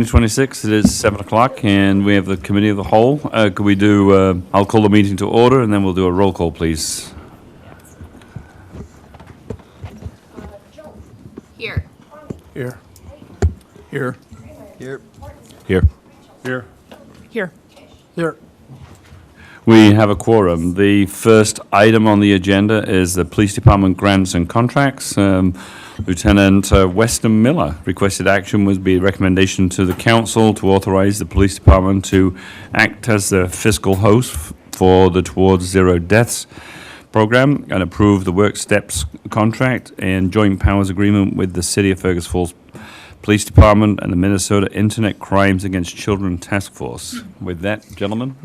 26, it is 7 o'clock, and we have the Committee of the Whole. Could we do, I'll call the meeting to order, and then we'll do a roll call, please. Here. Here. Here. Here. Here. Here. Here. Here. We have a quorum. The first item on the agenda is the Police Department grants and contracts. Lieutenant Weston Miller requested action would be a recommendation to the council to authorize the police department to act as the fiscal host for the Towards Zero Deaths program and approve the work steps contract and joint powers agreement with the City of Fergus Falls Police Department and the Minnesota Internet Crimes Against Children Task Force. With that, gentlemen.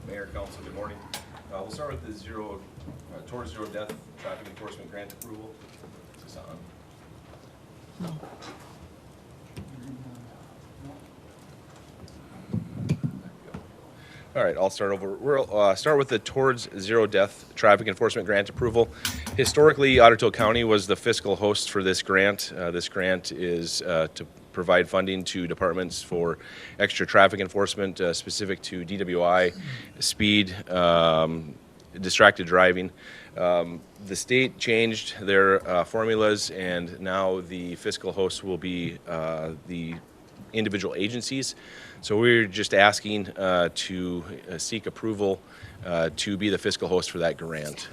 Mayor, Council, good morning. We'll start with the Towards Zero Death Traffic Enforcement Grant Approval. Is this on? All right, I'll start over. We'll start with the Towards Zero Death Traffic Enforcement Grant Approval. Historically, Otter County was the fiscal host for this grant. This grant is to provide funding to departments for extra traffic enforcement specific to DWI, speed, distracted driving. The state changed their formulas, and now the fiscal hosts will be the individual agencies. So we're just asking to seek approval to be the fiscal host for that grant.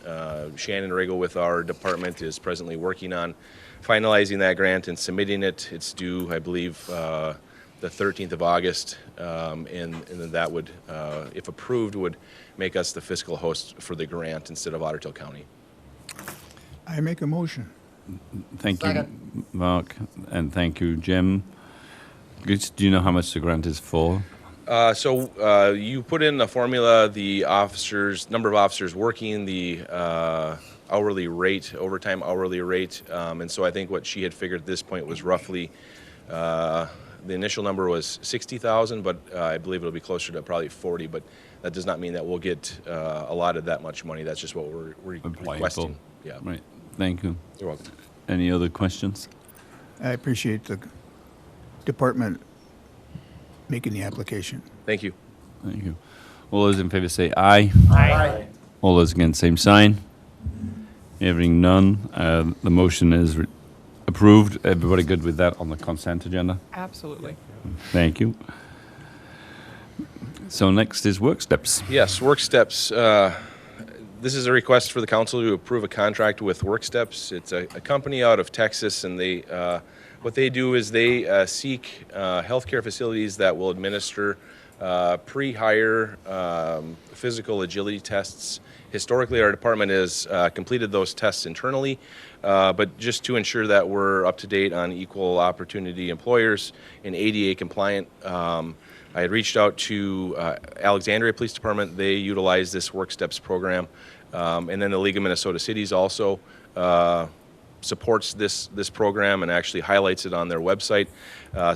Shannon Riggle with our department is presently working on finalizing that grant and submitting it. It's due, I believe, the 13th of August, and then that would, if approved, would make us the fiscal host for the grant instead of Ottertail County. I make a motion. Thank you, Mark, and thank you, Jim. Do you know how much the grant is for? So you put in the formula, the officers, number of officers working, the hourly rate, overtime hourly rate, and so I think what she had figured at this point was roughly, the initial number was 60,000, but I believe it'll be closer to probably 40, but that does not mean that we'll get allotted that much money. That's just what we're requesting. Yeah. Right, thank you. You're welcome. Any other questions? I appreciate the department making the application. Thank you. Thank you. All those in favor say aye. Aye. All those against, same sign. Hearing none, the motion is approved. Everybody good with that on the consent agenda? Absolutely. Thank you. So next is work steps. Yes, Work Steps. This is a request for the council to approve a contract with Work Steps. It's a company out of Texas, and they what they do is they seek healthcare facilities that will administer pre-hire physical agility tests. Historically, our department has completed those tests internally, but just to ensure that we're up to date on equal opportunity employers and ADA compliant, I had reached out to Alexandria Police Department. They utilize this Work Steps program, and then the League of Minnesota Cities also supports this program and actually highlights it on their website.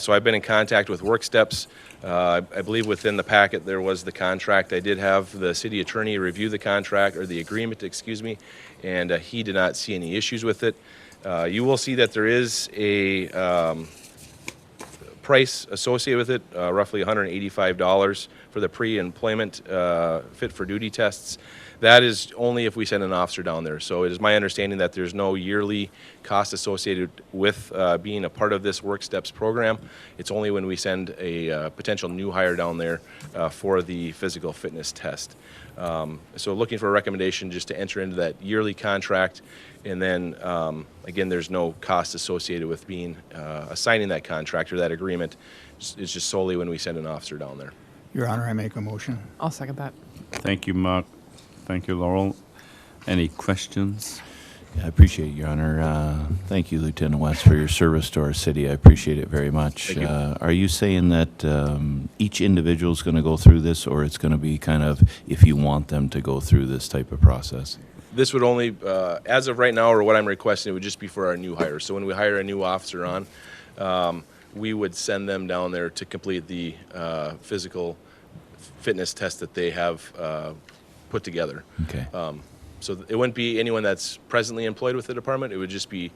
So I've been in contact with Work Steps. I believe within the packet there was the contract. I did have the city attorney review the contract, or the agreement, excuse me, and he did not see any issues with it. You will see that there is a price associated with it, roughly $185 for the pre-employment fit for duty tests. That is only if we send an officer down there. So it is my understanding that there's no yearly cost associated with being a part of this Work Steps program. It's only when we send a potential new hire down there for the physical fitness test. So looking for a recommendation just to enter into that yearly contract, and then again, there's no cost associated with being assigning that contract or that agreement. It's just solely when we send an officer down there. Your Honor, I make a motion. I'll second that. Thank you, Mark. Thank you, Laurel. Any questions? I appreciate it, Your Honor. Thank you, Lieutenant West, for your service to our city. I appreciate it very much. Thank you. Are you saying that each individual is going to go through this, or it's going to be kind of if you want them to go through this type of process? This would only, as of right now, or what I'm requesting, it would just be for our new hires. So when we hire a new officer on, we would send them down there to complete the physical fitness test that they have put together. Okay. So it wouldn't be anyone that's presently employed with the department. It would just be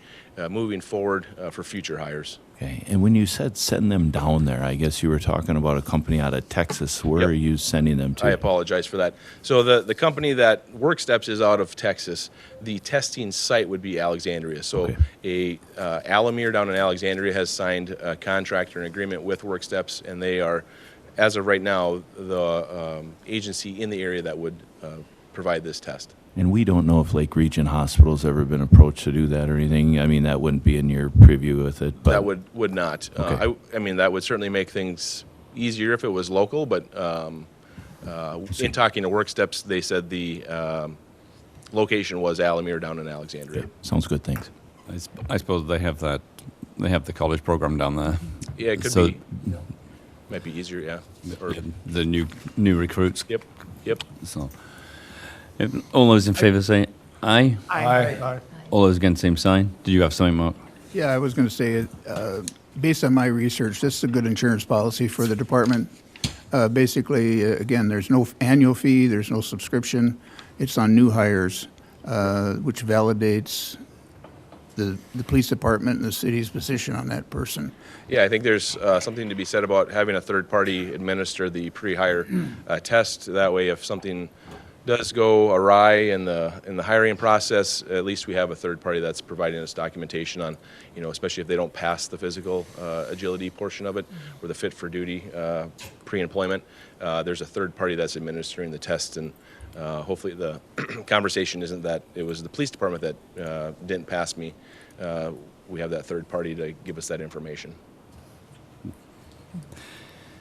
moving forward for future hires. Okay, and when you said send them down there, I guess you were talking about a company out of Texas. Where Yep. are you sending them to? I apologize for that. So the company that WorkSteps is out of Texas. The testing site would be Alexandria. So Okay. Alamere down in Alexandria has signed a contract or an agreement with WorkSteps, and they are, as of right now, the agency in the area that would provide this test. And we don't know if Lake Region Hospital's ever been approached to do that or anything. I mean, that wouldn't be in your preview with it, but. That would not. Okay. I mean, that would certainly make things easier if it was local, but in talking to WorkSteps, they said the location was Alamere down in Alexandria. Sounds good, thanks. I suppose they have that, they have the college program down there. Yeah, it could So- be. Might be easier, yeah. Or, The new recruits. yep, yep. So, if all those in favour say aye. Aye. All those against, same sign. Did you have something, Mark? Yeah, I was going to say, based on my research, this is a good insurance policy for the department. Basically, again, there's no annual fee, there's no subscription. It's on new hires, which validates the police department and the city's position on that person. Yeah, I think there's something to be said about having a third party administer the pre-hire test. That way, if something does go awry in the hiring process, at least we have a third party that's providing us documentation on, especially if they don't pass the physical agility portion of it or the fit for duty pre-employment. There's a third party that's administering the test, and hopefully the conversation isn't that it was the police department that didn't pass me. We have that third party to give us that information.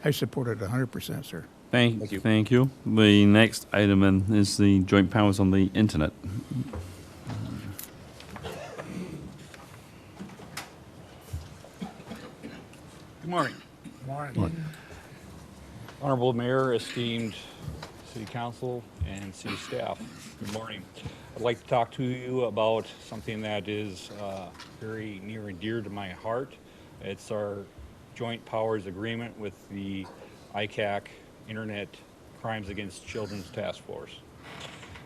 I support it 100%, sir. Thank you. Thank you. The next item then is the joint powers on the internet. Good morning. Honorable Mayor, esteemed City Council, and City staff, good morning. I'd like to talk to you about something that is very near and dear to my heart. It's our joint powers agreement with the ICAC Internet Crimes Against Children's Task Force.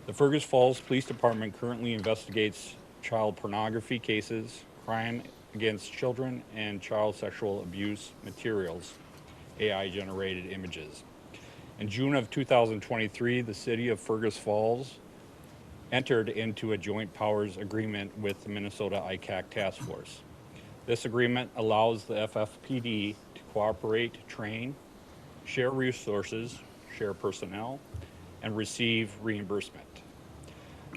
The Fergus Falls Police Department currently investigates child pornography cases, crime against children, and child sexual abuse materials, AI-generated images. In June of 2023, the city of Fergus Falls entered into a joint powers agreement with the Minnesota ICAC Task Force. This agreement allows the FFPD to cooperate, train, share resources, share personnel, and receive reimbursement.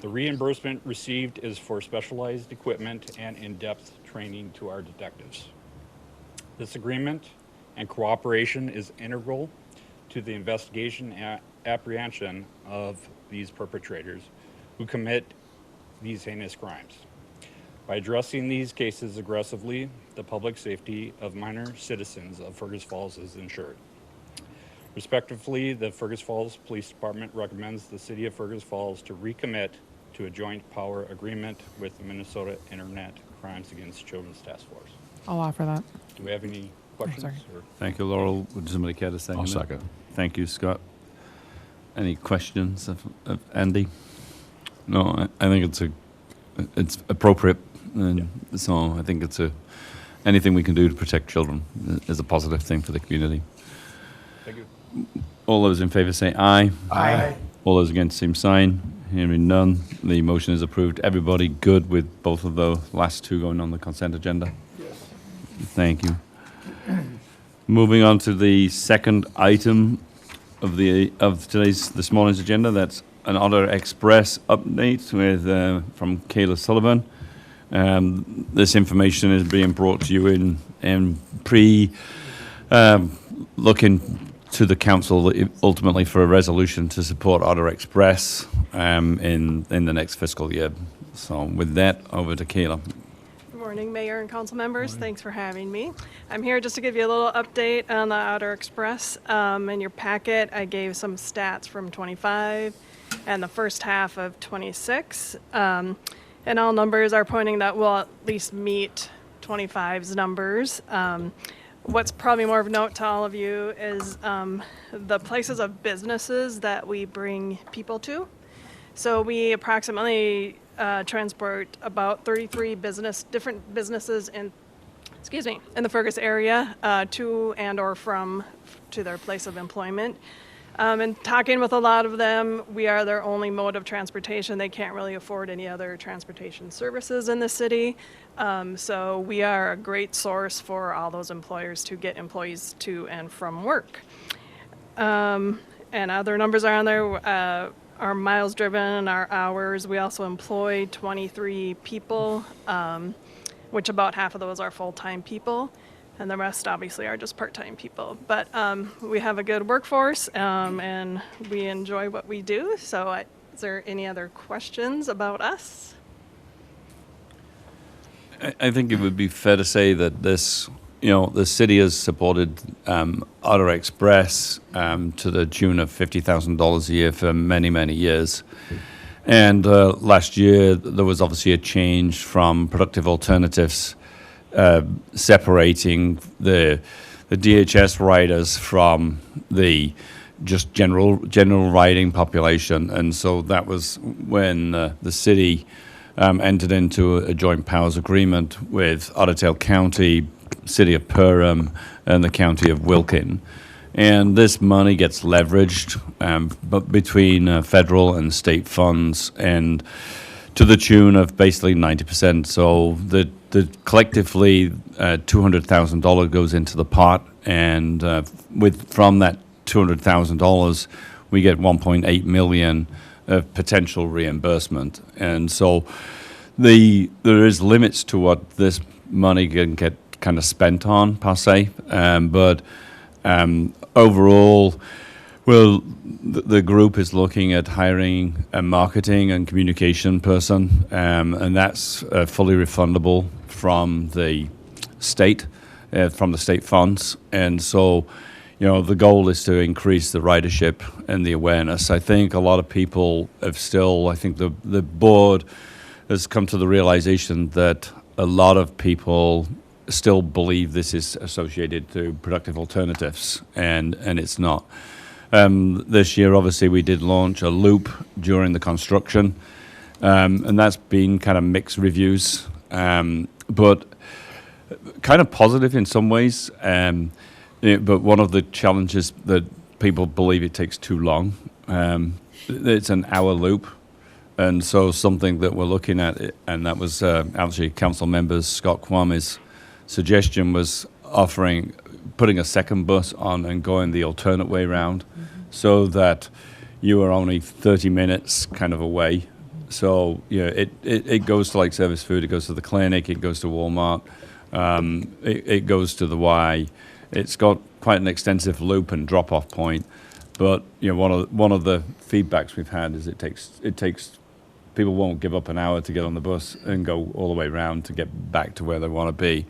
The reimbursement received is for specialized equipment and in-depth training to our detectives. This agreement and cooperation is integral to the investigation and apprehension of these perpetrators who commit these heinous crimes. By addressing these cases aggressively, the public safety of minor citizens of Fergus Falls is ensured. Respectively, the Fergus Falls Police Department recommends the City of Fergus Falls to recommit to a joint power agreement with the Minnesota Internet Crimes Against Children's Task Force. I'll offer that. Do we have any questions? sorry. or- Thank you, Laurel. Would somebody care to second I'll it? second. Thank you, Scott. Any questions of Andy? No, I think it's appropriate, and so I think anything we can do to protect children is a positive thing for the community. Thank you. All those in favour say aye. Aye. All those against, same sign. Hearing none, the motion is approved. Everybody good with both of the last two going on the consent agenda? Yes. Thank you. Moving on to the second item of this morning's agenda. That's an Otter Express update with from Kayla Sullivan. This information is being brought to you in looking to the council ultimately for a resolution to support Otter Express in the next fiscal year. So with that, over to Kayla. Good morning, Mayor and council members. Thanks for having me. I'm here just to give you a little update on the Outer Express. In your packet, I gave some stats from 25 and the first half of 26. And all numbers are pointing that we'll at least meet 25's numbers. What's probably more of note to all of you is the places of businesses that we bring people to. So we approximately transport about 33 different businesses in the Fergus area to and or from to their place of employment. And talking with a lot of them, we are their only mode of transportation. They can't really afford any other transportation services in the city. So we are a great source for all those employers to get employees to and from work. And other numbers are on there. Our miles driven, our hours. We also employ 23 people, which about half of those are full-time people, and the rest obviously are just part-time people. But we have a good workforce, and we enjoy what we do. So is there any other questions about us? I think it would be fair to say that the city has supported Auto Express to the tune of $50,000 a year for many, many years. And last year, there was obviously a change from Productive Alternatives separating the DHS riders from the just general riding population. And so that was when the city entered into a joint powers agreement with Otter Tail County, City of Perham, and the County of Wilkin. And this money gets leveraged but between federal and state funds, and to the tune of basically 90%. So the collectively $200,000 goes into the pot, and from that $200,000, we get 1.8 million of potential reimbursement. And so there is limits to what this money can get kind of spent on per se, but overall, well, the group is looking at hiring a marketing and communication person, and that's fully refundable from the state funds. And so, the goal is to increase the ridership and the awareness. I think a lot of people I think the board has come to the realization that a lot of people still believe this is associated to productive alternatives, and it's not. This year, obviously, we did launch a loop during the construction, and that's been kind of mixed reviews, but kind of positive in some ways. But one of the challenges that people believe it takes too long. It's an hour loop. And so something that we're looking at, and that was actually Council members Scott Kwame's suggestion, was putting a second bus on and going the alternate way round, so that you are only 30 minutes kind of away. So it goes to like service food, it goes to the clinic, it goes to Walmart, it goes to the Y. It's got quite an extensive loop and drop-off point. But one of the feedbacks we've had is it takes people won't give up an hour to get on the bus and go all the way around to get back to where they want to be.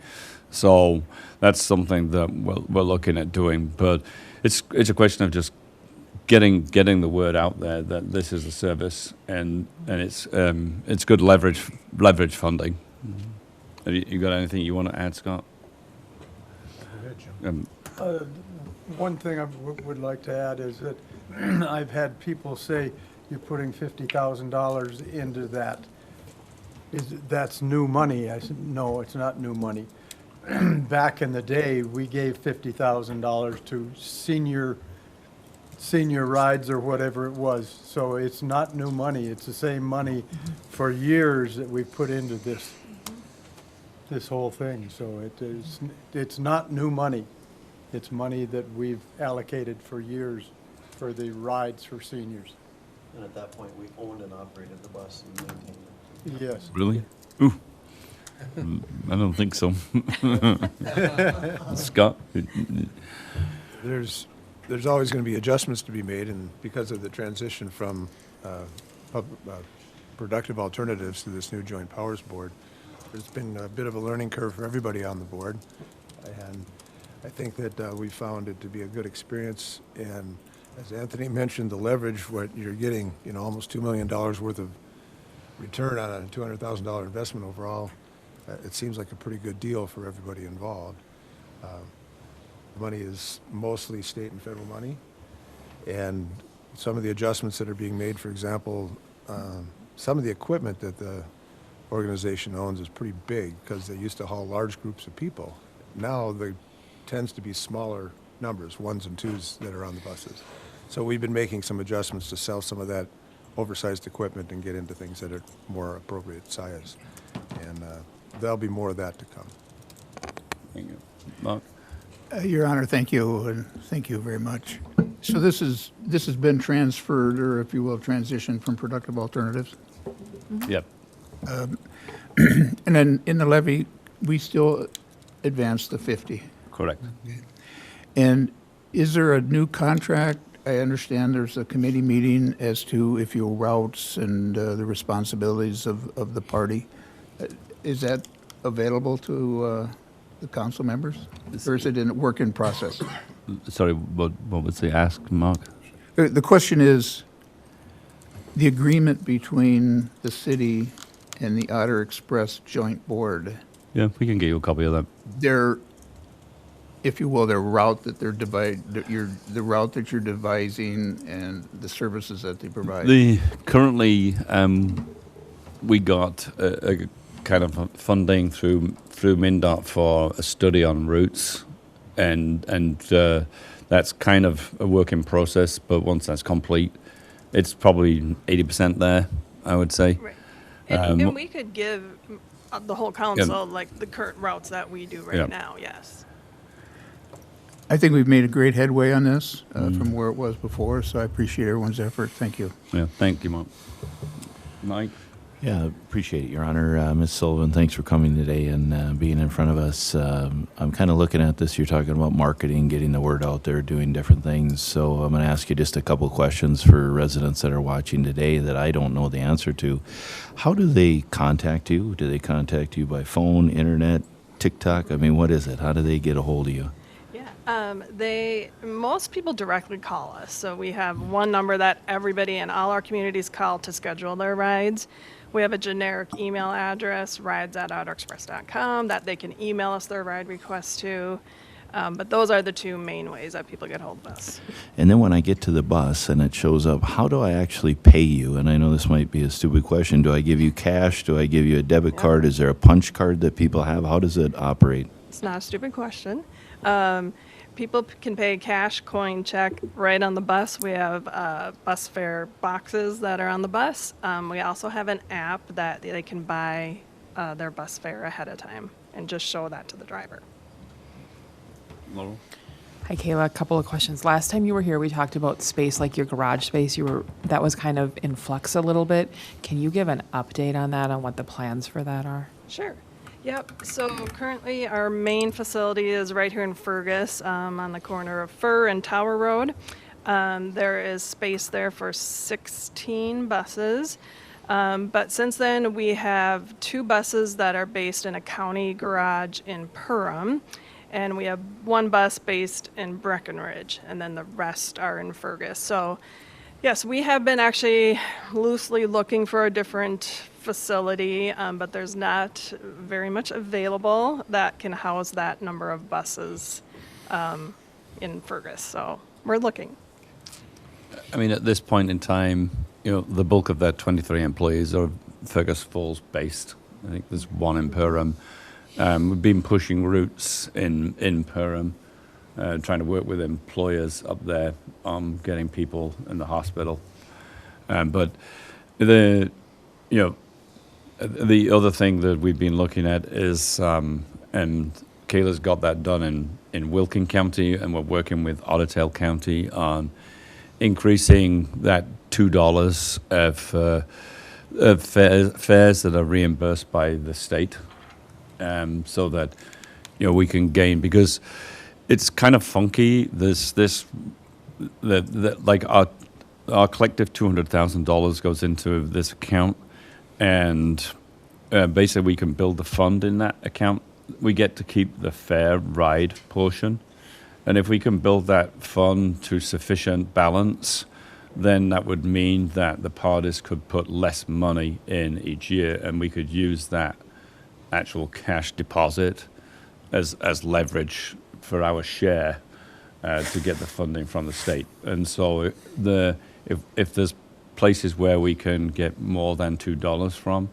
So that's something that we're looking at doing. But it's a question of just getting the word out there that this is a service, and it's good leverage funding. Have you got anything you want to add, Scott? One thing I would like to add is that I've had people say, you're putting $50,000 into that. That's new money. I said, no, it's not new money. Back in the day, we gave $50,000 to senior rides or whatever it was. So it's not new money. It's the same money for years that we put into this whole thing. So it's not new money. It's money that we've allocated for years for the rides for seniors. And at that point, we owned and operated the bus and maintained it. Yes. Really? Ooh. I don't think so. Scott? There's always going to be adjustments to be made, and because of the transition from productive alternatives to this new joint powers board, there's been a bit of a learning curve for everybody on the board. And I think that we found it to be a good experience. And as Anthony mentioned, the leverage, what you're getting, almost $2 million worth of return on a $200,000 investment overall, it seems like a pretty good deal for everybody involved. The money is mostly state and federal money, and some of the adjustments that are being made, for example, some of the equipment that the organization owns is pretty big because they used to haul large groups of people. Now there tends to be smaller numbers, ones and twos that are on the buses. So we've been making some adjustments to sell some of that oversized equipment and get into things that are more appropriate size. And there'll be more of that to come. Thank you. Mark? Your Honor, thank you, and thank you very much. So this has been transferred, or if you will, transitioned from productive alternatives? Yep. And then in the levy, we still advance the 50. Correct. And is there a new contract? I understand there's a committee meeting as to if your routes and the responsibilities of the party. Is that available to the council members? Or is it in work in process? Sorry, what was the ask, Mark? The question is, the agreement between the city and the Otter Express Joint Board, Yeah, we can get you a copy of that. their, if you will, their route that they're the route that you're devising and the services that they provide. Currently, we got a kind of funding through MnDOT for a study on routes, and that's kind of a work in process. But once that's complete, it's probably 80% there, I would say. Right. And we could give the whole council, like, the current routes that we do right Yeah. now, yes. I think we've made a great headway on this from where it was before, so I appreciate everyone's effort. Thank you. Yeah, thank you, Mark. Mike? Yeah, appreciate it, Your Honor. Ms. Sullivan, thanks for coming today and being in front of us. I'm kind of looking at this. You're talking about marketing, getting the word out there, doing different things. So I'm going to ask you just a couple questions for residents that are watching today that I don't know the answer to. How do they contact you? Do they contact you by phone, internet, TikTok? I mean, what is it? How do they get a hold of you? Most people directly call us. So we have one number that everybody in all our communities call to schedule their rides. We have a generic email address, rides@otterexpress.com, that they can email us their ride requests to. But those are the two main ways that people get hold of us. And then when I get to the bus and it shows up, how do I actually pay you? And I know this might be a stupid question. Do I give you cash? Do I give you a debit card? Is there a punch card that people have? How does it operate? It's not a stupid question. People can pay cash, coin, check right on the bus. We have bus fare boxes that are on the bus. We also have an app that they can buy their bus fare ahead of time and just show that to the driver. Laurel? Hi, Kayla. A couple of questions. Last time you were here, we talked about space, like your garage space. That was kind of in flux a little bit. Can you give an update on that, on what the plans for that are? Sure. Yep. So currently our main facility is right here in Fergus on the corner of Fur and Tower Road. There is space there for 16 buses. But since then, we have 2 buses that are based in a county garage in Perham. And we have 1 bus based in Breckenridge. And then the rest are in Fergus. So yes, we have been actually loosely looking for a different facility, but there's not very much available that can house that number of buses in Fergus. So we're looking. I mean, at this point in time, the bulk of that 23 employees are Fergus Falls based. I think there's 1 in Perham. We've been pushing routes in Perham, trying to work with employers up there on getting people in the hospital. But the other thing that we've been looking at is, and Kayla's got that done in Wilkin County, and we're working with Otter County on increasing that $2 of fares that are reimbursed by the state, so that we can gain, because it's kind of funky. Like our collective $200,000 goes into this account, and basically we can build the fund in that account. We get to keep the fare ride portion, and if we can build that fund to sufficient balance, then that would mean that the parties could put less money in each year, and we could use that actual cash deposit as leverage for our share to get the funding from the state. And so if there's places where we can get more than $2 from,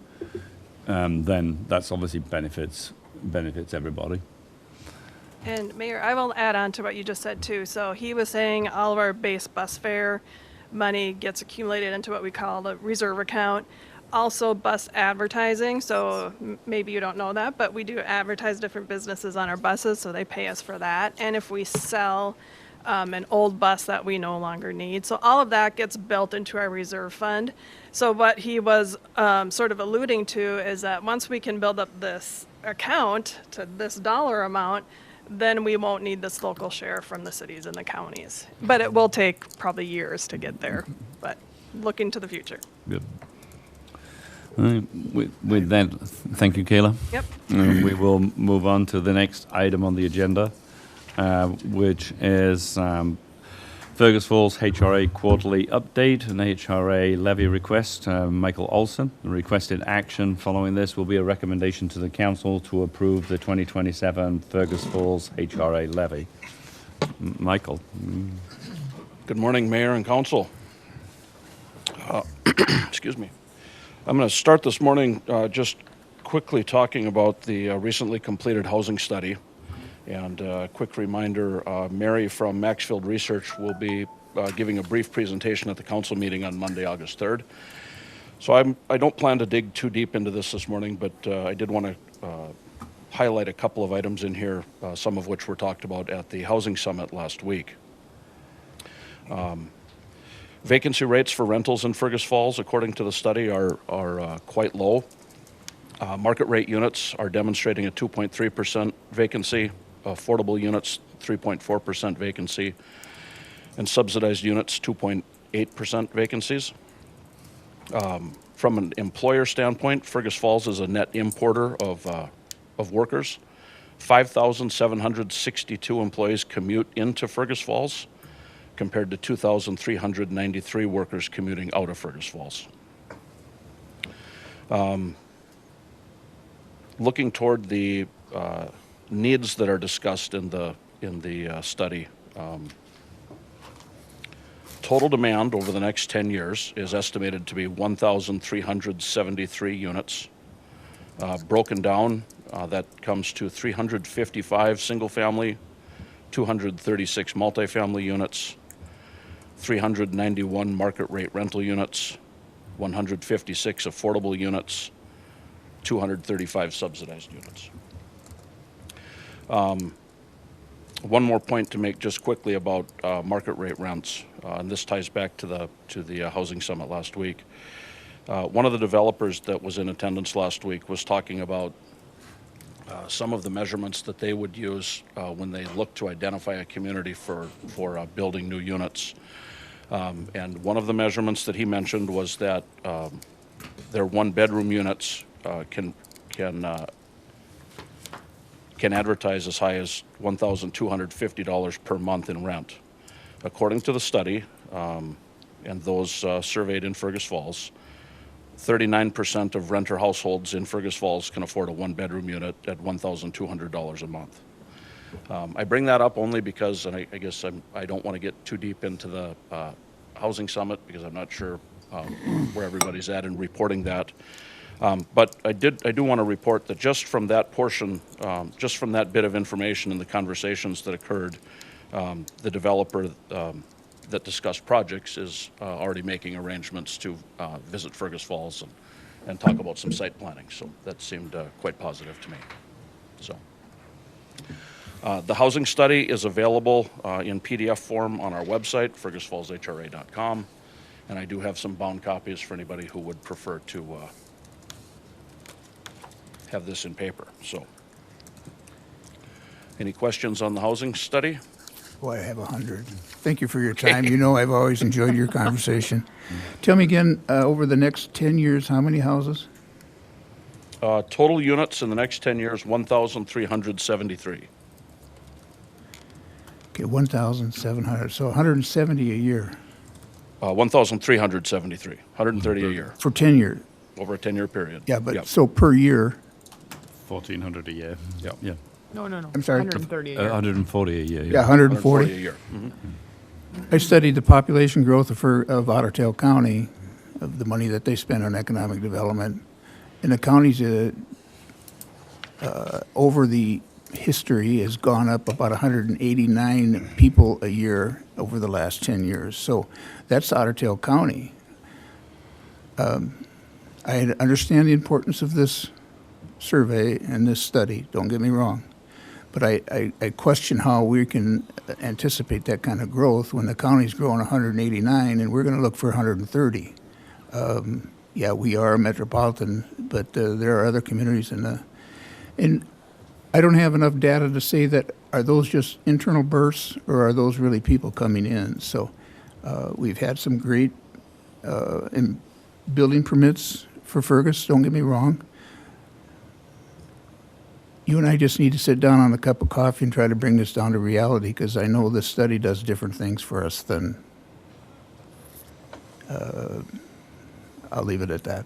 then that's obviously benefits everybody. And Mayor, I will add on to what you just said too. So he was saying all of our base bus fare money gets accumulated into what we call the reserve account. Also bus advertising, so maybe you don't know that, but we do advertise different businesses on our buses, so they pay us for that. And if we sell an old bus that we no longer need. So all of that gets built into our reserve fund. So what he was sort of alluding to is that once we can build up this account to this dollar amount, then we won't need this local share from the cities and the counties. But it will take probably years to get there, but looking to the future. Good. All right, with that, thank you, Kayla. Yep. We will move on to the next item on the agenda, which is Fergus Falls HRA quarterly update and HRA levy request. Michael Olson. The requested action following this will be a recommendation to the council to approve the 2027 Fergus Falls HRA levy. Michael. Good morning, Mayor and Council. Excuse me. I'm going to start this morning just quickly talking about the recently completed housing study. And a quick reminder, Mary from Maxfield Research will be giving a brief presentation at the council meeting on Monday, August 3rd. So I don't plan to dig too deep into this morning, but I did want to highlight a couple of items in here, some of which were talked about at the Housing Summit last week. Vacancy rates for rentals in Fergus Falls, according to the study, are quite low. Market rate units are demonstrating a 2.3% vacancy, affordable units 3.4% vacancy, and subsidized units 2.8% vacancies. From an employer standpoint, Fergus Falls is a net importer of workers. 5,762 employees commute into Fergus Falls, compared to 2,393 workers commuting out of Fergus Falls. Looking toward the needs that are discussed in the study, total demand over the next 10 years is estimated to be 1,373 units. Broken down, that comes to 355 single-family, 236 multifamily units, 391 market rate rental units, 156 affordable units, 235 subsidized units. One more point to make just quickly about market rate rents, and this ties back to the Housing Summit last week. One of the developers that was in attendance last week was talking about some of the measurements that they would use when they look to identify a community for building new units. And one of the measurements that he mentioned was that their one-bedroom units can advertise as high as $1,250 per month in rent. According to the study, and those surveyed in Fergus Falls, 39% of renter households in Fergus Falls can afford a one-bedroom unit at $1,200 a month. I bring that up only because, and I guess I don't want to get too deep into the Housing Summit because I'm not sure where everybody's at in reporting that. But I do want to report that just from that portion, just from that bit of information and the conversations that occurred, the developer that discussed projects is already making arrangements to visit Fergus Falls and talk about some site planning. So that seemed quite positive to me. So the housing study is available in PDF form on our website, fergusfallshra.com, and I do have some bound copies for anybody who would prefer to have this in paper. So, any questions on the housing study? Boy, I have 100. Thank you for your time. You know I've always enjoyed your conversation. Tell me again, over the next 10 years, how many houses? Total units in the next 10 years, 1,373. Okay, 1,700, so 170 a year. 1,373, 130 a year, For 10 years. over a 10-year period. Yeah, but Yep. so per year, 1,400 a year. Yep. Yeah. No. I'm sorry. 130 a year. 140 a year. yeah, 140 a 140. year. Mhm. I studied the population growth of Otter Tail County, of the money that they spend on economic development. And the county's over the history has gone up about 189 people a year over the last 10 years. So that's Otter Tail County. I understand the importance of this survey and this study, don't get me wrong. But I question how we can anticipate that kind of growth when the county's growing 189 and we're going to look for 130. Yeah, we are a metropolitan, but there are other communities and I don't have enough data to say that are those just internal bursts or are those really people coming in. So we've had some great building permits for Fergus, don't get me wrong. You and I just need to sit down on a cup of coffee and try to bring this down to reality, because I know this study does different things for us than, I'll leave it at that.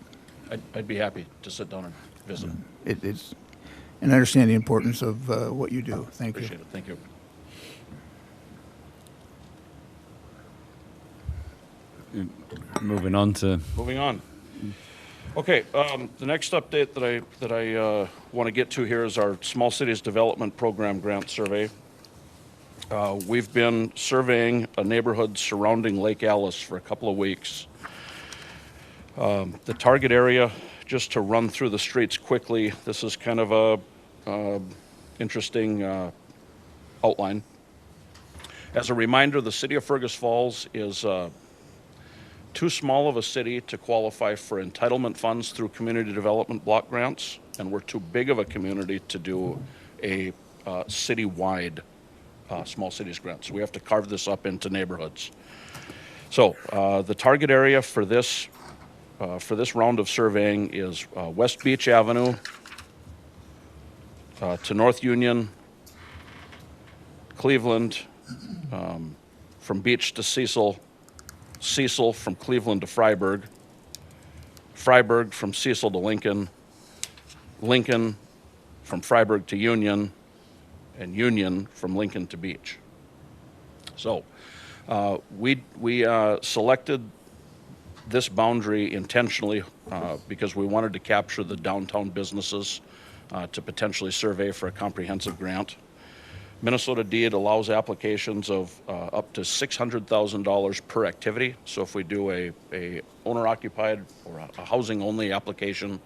I'd be happy to sit down and visit. It's, and I understand the importance of what you do. Thank you. Appreciate it. Thank you. Moving on to, Moving on. Okay, the next update that I want to get to here is our Small Cities Development Program grant survey. We've been surveying a neighborhood surrounding Lake Alice for a couple of weeks. The target area, just to run through the streets quickly, this is kind of a interesting outline. As a reminder, the city of Fergus Falls is too small of a city to qualify for entitlement funds through community development block grants, and we're too big of a community to do a city-wide small cities grant. So we have to carve this up into neighborhoods. So the target area for this round of surveying is West Beach Avenue to North Union, Cleveland, from Beach to Cecil, Cecil from Cleveland to Freiburg, Freiburg from Cecil to Lincoln, Lincoln from Freiburg to Union, and Union from Lincoln to Beach. So we selected this boundary intentionally because we wanted to capture the downtown businesses to potentially survey for a comprehensive grant. Minnesota deed allows applications of up to $600,000 per activity. So if we do a owner-occupied or a housing-only application,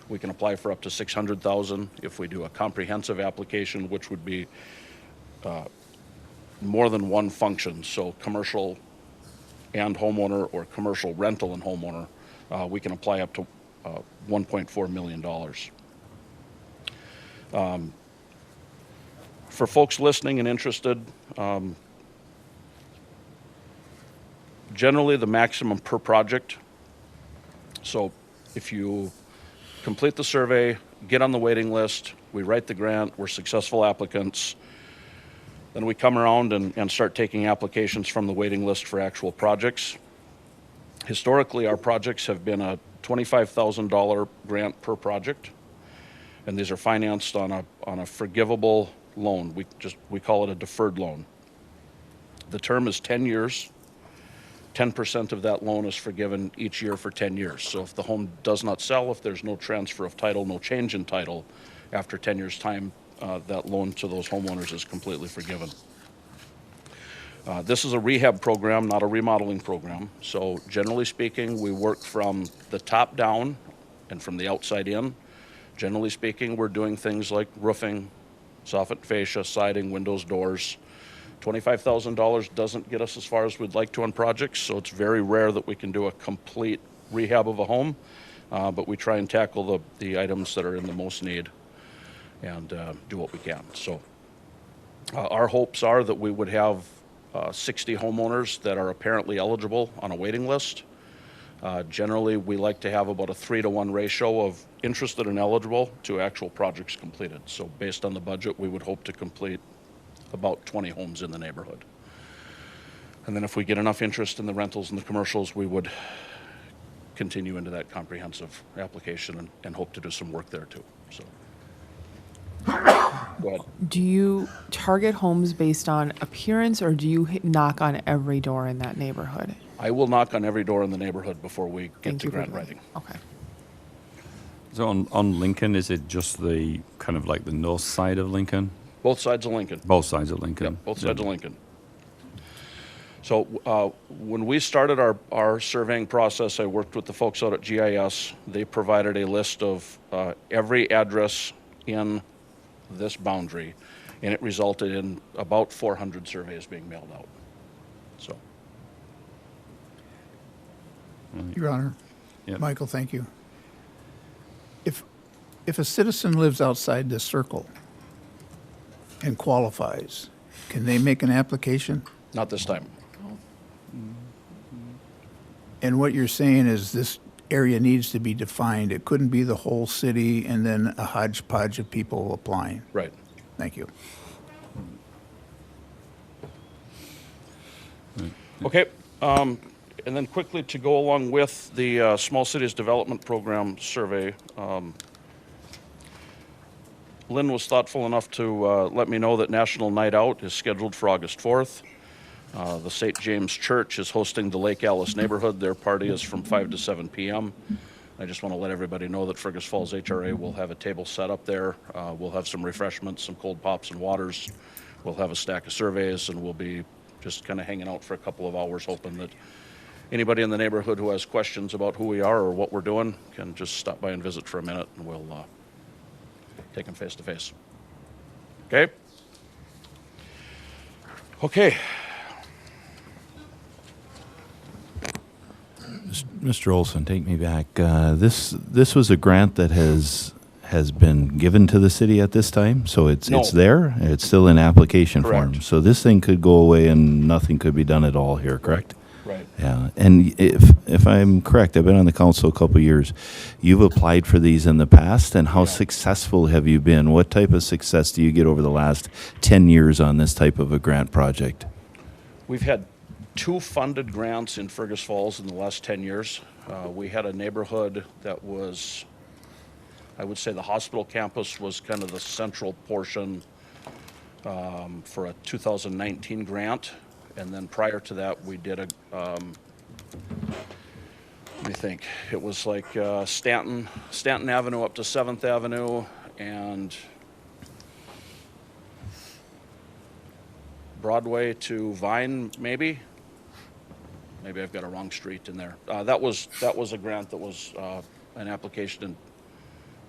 we can apply for up to $600,000. If we do a comprehensive application, which would be more than one function, so commercial and homeowner or commercial rental and homeowner, we can apply up to $1.4 million. For folks listening and interested, generally the maximum per project. So if you complete the survey, get on the waiting list, we write the grant, we're successful applicants, then we come around and start taking applications from the waiting list for actual projects. Historically, our projects have been a $25,000 grant per project, and these are financed on a forgivable loan. We call it a deferred loan. The term is 10 years. 10% of that loan is forgiven each year for 10 years. So if the home does not sell, if there's no transfer of title, no change in title, after 10 years' time, that loan to those homeowners is completely forgiven. This is a rehab program, not a remodeling program. So generally speaking, we work from the top down and from the outside in. Generally speaking, we're doing things like roofing, soffit fascia, siding, windows, doors. $25,000 doesn't get us as far as we'd like to on projects, so it's very rare that we can do a complete rehab of a home, but we try and tackle the items that are in the most need and do what we can. So our hopes are that we would have 60 homeowners that are apparently eligible on a waiting list. Generally, we like to have about a 3-to-1 ratio of interested and eligible to actual projects completed. So based on the budget, we would hope to complete about 20 homes in the neighborhood. And then if we get enough interest in the rentals and the commercials, we would continue into that comprehensive application and hope to do some work there too. So, go ahead. Do you target homes based on appearance, or do you knock on every door in that neighborhood? I will knock on every door in the neighborhood before we get Thank to you for grant that. writing. Okay. So on Lincoln, is it just the, kind of like the north side of Lincoln? Both sides of Lincoln. Both sides of Lincoln? Yep, both sides of Lincoln. So when we started our surveying process, I worked with the folks out at GIS. They provided a list of every address in this boundary, and it resulted in about 400 surveys being mailed out. So, Your Honor. Yep. Michael, thank you. If a citizen lives outside this circle and qualifies, can they make an application? not this time. And what you're saying is this area needs to be defined. It couldn't be the whole city and then a hodgepodge of people applying. Right. Thank you. Okay, and then quickly to go along with the Small Cities Development Program survey, Lynn was thoughtful enough to let me know that National Night Out is scheduled for August 4th. The St. James Church is hosting the Lake Alice neighborhood. Their party is from 5 to 7 p.m. I just want to let everybody know that Fergus Falls HRA will have a table set up there. We'll have some refreshments, some cold pops and waters. We'll have a stack of surveys, and we'll be just kind of hanging out for a couple of hours, hoping that anybody in the neighborhood who has questions about who we are or what we're doing can just stop by and visit for a minute, and we'll take them face to face. Okay? Okay. Mr. Olson, take me back. This was a grant that has been given to the city at this time, so it's No. there. It's still in application form. Correct. So this thing could go away and nothing could be done at all here, correct? Right. Yeah, and if I'm correct, I've been on the council a couple of years. You've applied for these in the past, and how successful have you been? What type of success do you get over the last 10 years on this type of a grant project? We've had 2 funded grants in Fergus Falls in the last 10 years. We had a neighborhood that was, I would say the hospital campus was kind of the central portion for a 2019 grant. And then prior to that, we did a, let me think, it was like Stanton Avenue up to 7th Avenue and Broadway to Vine, maybe. Maybe I've got a wrong street in there. That was a grant that was an application in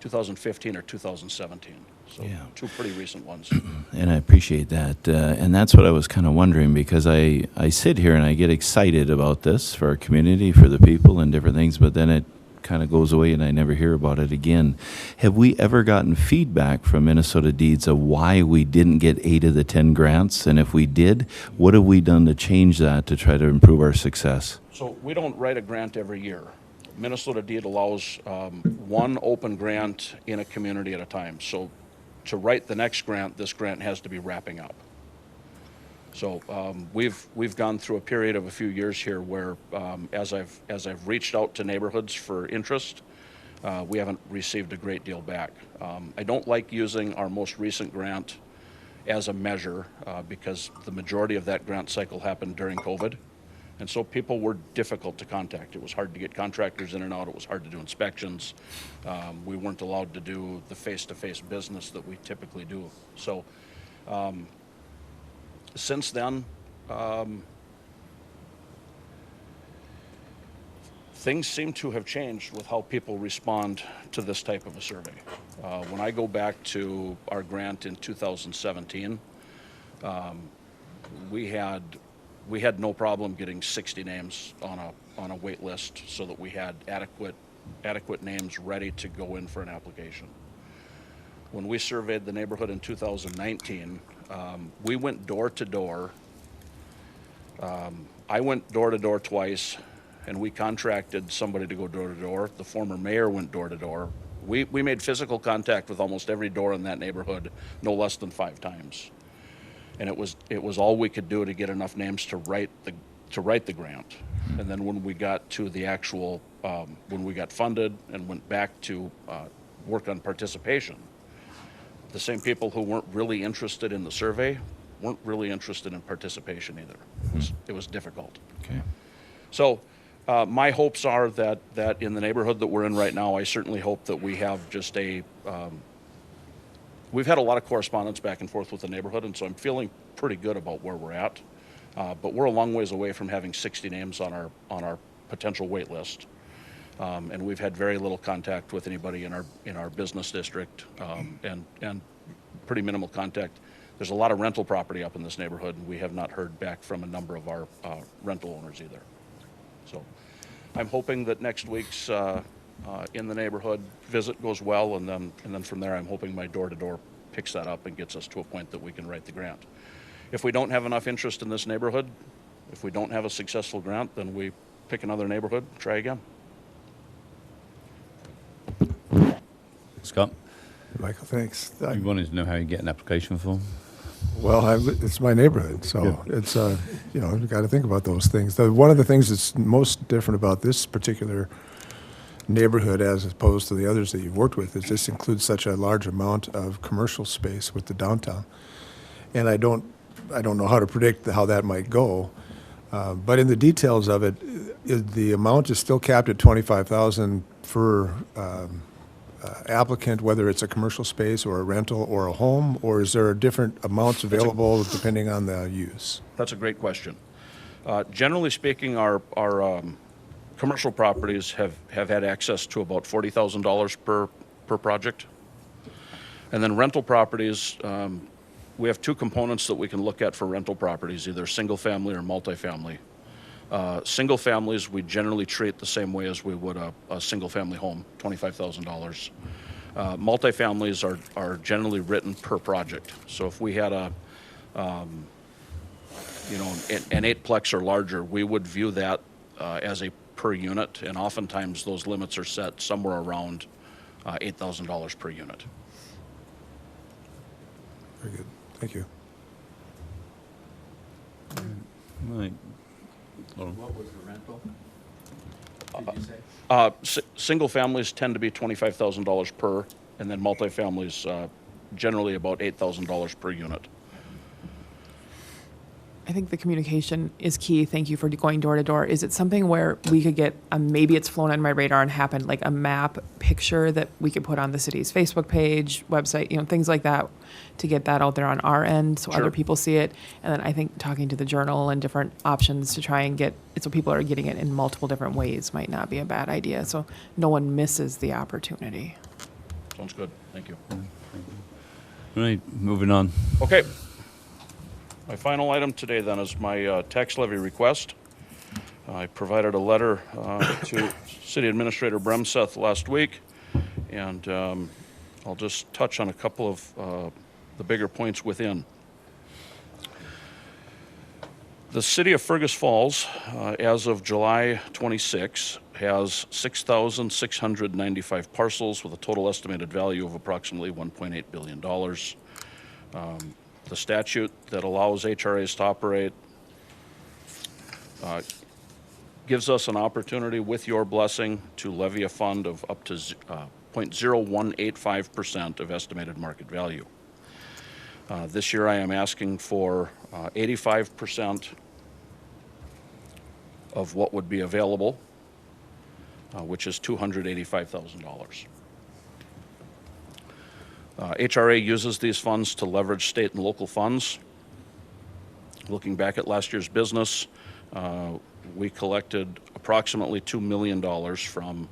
2015 or 2017. So Yeah. 2 pretty recent ones. And I appreciate that. And that's what I was kind of wondering, because I sit here and I get excited about this for our community, for the people and different things, but then it kind of goes away and I never hear about it again. Have we ever gotten feedback from Minnesota Deeds of why we didn't get 8 of the 10 grants? And if we did, what have we done to change that to try to improve our success? So we don't write a grant every year. Minnesota Deed allows 1 open grant in a community at a time. So to write the next grant, this grant has to be wrapping up. So we've gone through a period of a few years here where as I've reached out to neighborhoods for interest, we haven't received a great deal back. I don't like using our most recent grant as a measure because the majority of that grant cycle happened during COVID. And so people were difficult to contact. It was hard to get contractors in and out. It was hard to do inspections. We weren't allowed to do the face-to-face business that we typically do. So since then, things seem to have changed with how people respond to this type of a survey. When I go back to our grant in 2017, we had no problem getting 60 names on a wait list so that we had adequate names ready to go in for an application. When we surveyed the neighborhood in 2019, we went door to door. I went door to door twice, and we contracted somebody to go door to door. The former mayor went door to door. We made physical contact with almost every door in that neighborhood no less than 5 times. And it was all we could do to get enough names to write the grant. And then when we got to the actual, when we got funded and went back to work on participation, the same people who weren't really interested in the survey weren't really interested in participation either. It was difficult. Okay. So my hopes are that in the neighborhood that we're in right now, I certainly hope that we have just we've had a lot of correspondence back and forth with the neighborhood, and so I'm feeling pretty good about where we're at. But we're a long ways away from having 60 names on our potential wait list. And we've had very little contact with anybody in our business district, and pretty minimal contact. There's a lot of rental property up in this neighborhood, and we have not heard back from a number of our rental owners either. So I'm hoping that next week's in the neighborhood visit goes well, and then from there I'm hoping my door-to-door picks that up and gets us to a point that we can write the grant. If we don't have enough interest in this neighborhood, if we don't have a successful grant, then we pick another neighborhood, try again. Scott, Michael, thanks. you wanted to know how you get an application form? Well, it's my neighborhood, so it's, you've got to think about those things. One of the things that's most different about this particular neighborhood as opposed to the others that you've worked with is this includes such a large amount of commercial space with the downtown. And I don't know how to predict how that might go, but in the details of it, the amount is still capped at $25,000 for applicant, whether it's a commercial space or a rental or a home, or is there different amounts available depending on the use? That's a great question. Generally speaking, our commercial properties have had access to about $40,000 per project. And then rental properties, we have two components that we can look at for rental properties, either single family or multifamily. Single families, we generally treat the same way as we would a single family home, $25,000. Multifamilies are generally written per project. So if we had an 8-plex or larger, we would view that as a per unit, and oftentimes those limits are set somewhere around $8,000 per unit. Very good. Thank you. Right. What was the rental? Did you say? Single families tend to be $25,000 per, and then multifamilies generally about $8,000 per unit. I think the communication is key. Thank you for going door to door. Is it something where we could get, maybe it's flown on my radar and happened, like a map picture that we could put on the city's Facebook page, website, things like that, to get that out there on our end so Sure. other people see it? And then I think talking to the Journal and different options to try and get it so people are getting it in multiple different ways might not be a bad idea, so no one misses the opportunity. Sounds good. Thank you. Right, moving on. Okay. My final item today then is my tax levy request. I provided a letter to City Administrator Bremseth last week, and I'll just touch on a couple of the bigger points within. The City of Fergus Falls, as of July 26, has 6,695 parcels with a total estimated value of approximately $1.8 billion. The statute that allows HRAs to operate gives us an opportunity, with your blessing, to levy a fund of up to 0.0185% of estimated market value. This year I am asking for 85% of what would be available, which is $285,000. HRA uses these funds to leverage state and local funds. Looking back at last year's business, we collected approximately $2 million from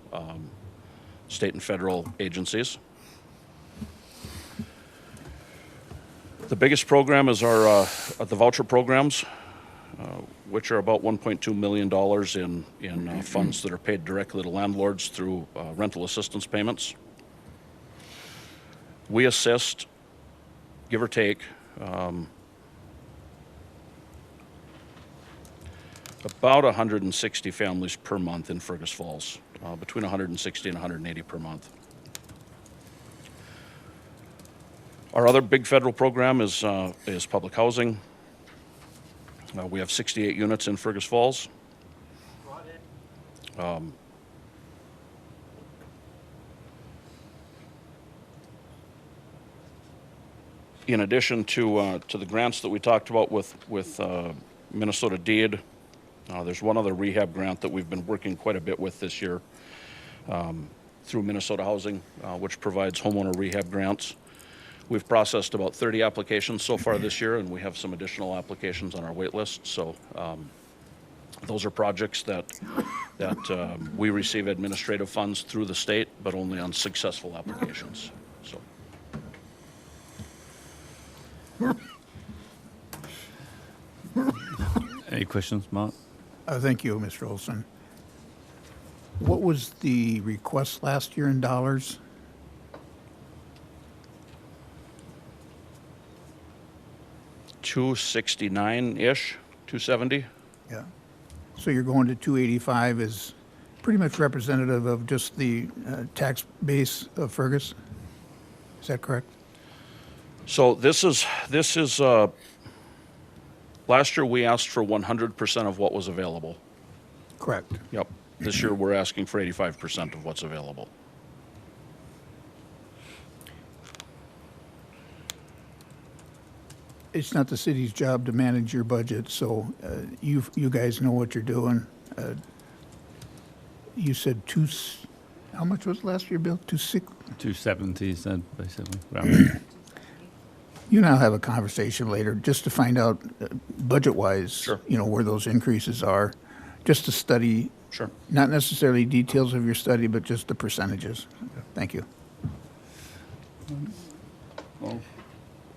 state and federal agencies. The biggest program is the voucher programs, which are about $1.2 million in funds that are paid directly to landlords through rental assistance payments. We assist, give or take, about 160 families per month in Fergus Falls, between 160 and 180 per month. Our other big federal program is public housing. We have 68 units in Fergus Falls. In addition to the grants that we talked about with Minnesota Deed, There's one other rehab grant that we've been working quite a bit with this year through Minnesota Housing, which provides homeowner rehab grants. We've processed about 30 applications so far this year, and we have some additional applications on our wait list. So those are projects that we receive administrative funds through the state, but only on successful applications. So. Any questions, Mark? Thank you, Mr. Olson. What was the request last year in dollars? $269-ish, 270. Yeah. So you're going to 285 is pretty much representative of just the tax base of Fergus? Is that correct? So this is last year we asked for 100% of what was available. Correct. Yep. This year we're asking for 85% of what's available. It's not the city's job to manage your budget, so you guys know what you're doing. You said how much was last year, Bill? 270, he said, basically. rounded. You and I'll have a conversation later just to find out budget-wise, Sure. Where those increases are, just to study. Sure. Not necessarily details of your study, but just the percentages. Thank you.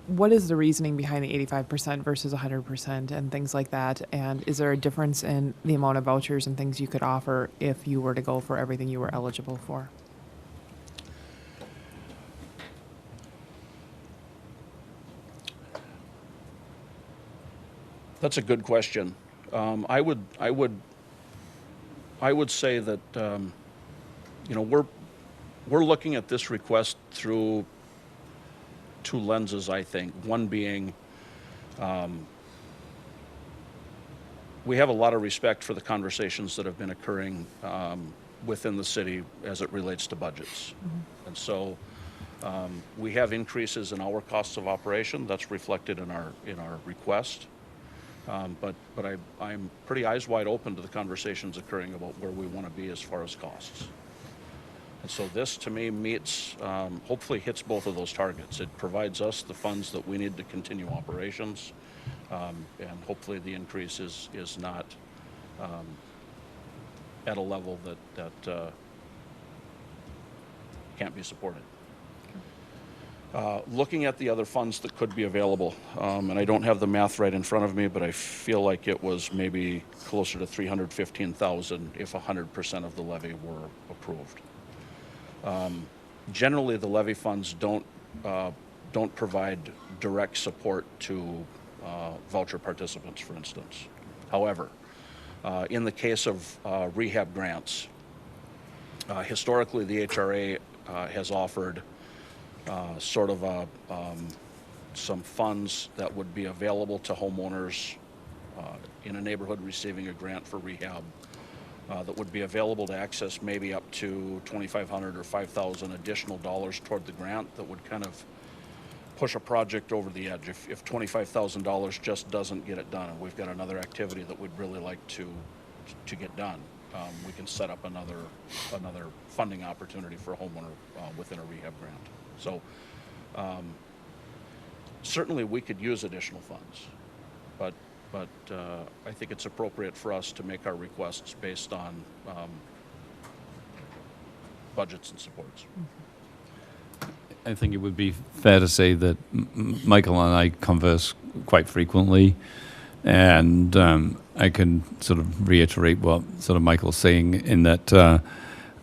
What is the reasoning behind the 85% versus 100% and things like that? And is there a difference in the amount of vouchers and things you could offer if you were to go for everything you were eligible for? That's a good question. I would say that we're looking at this request through two lenses, I think. One being we have a lot of respect for the conversations that have been occurring within the city as it relates to budgets. Mm-hmm. And so we have increases in our costs of operation. That's reflected in our request. But I'm pretty eyes wide open to the conversations occurring about where we want to be as far as costs. And so this, to me, meets, hopefully hits both of those targets. It provides us the funds that we need to continue operations, and hopefully the increase is not at a level that can't be supported. Looking at the other funds that could be available, and I don't have the math right in front of me, but I feel like it was maybe closer to $315,000 if 100% of the levy were approved. Generally, the levy funds don't provide direct support to voucher participants, for instance. However, in the case of rehab grants, historically the HRA has offered sort of some funds that would be available to homeowners in a neighborhood receiving a grant for rehab that would be available to access maybe up to $2,500 or $5,000 additional dollars toward the grant that would kind of push a project over the edge. If $25,000 just doesn't get it done and we've got another activity that we'd really like to get done, we can set up another funding opportunity for a homeowner within a rehab grant. So certainly we could use additional funds, but I think it's appropriate for us to make our requests based on budgets and supports. I think it would be fair to say that Michael and I converse quite frequently, and I can sort of reiterate what sort of Michael's saying in that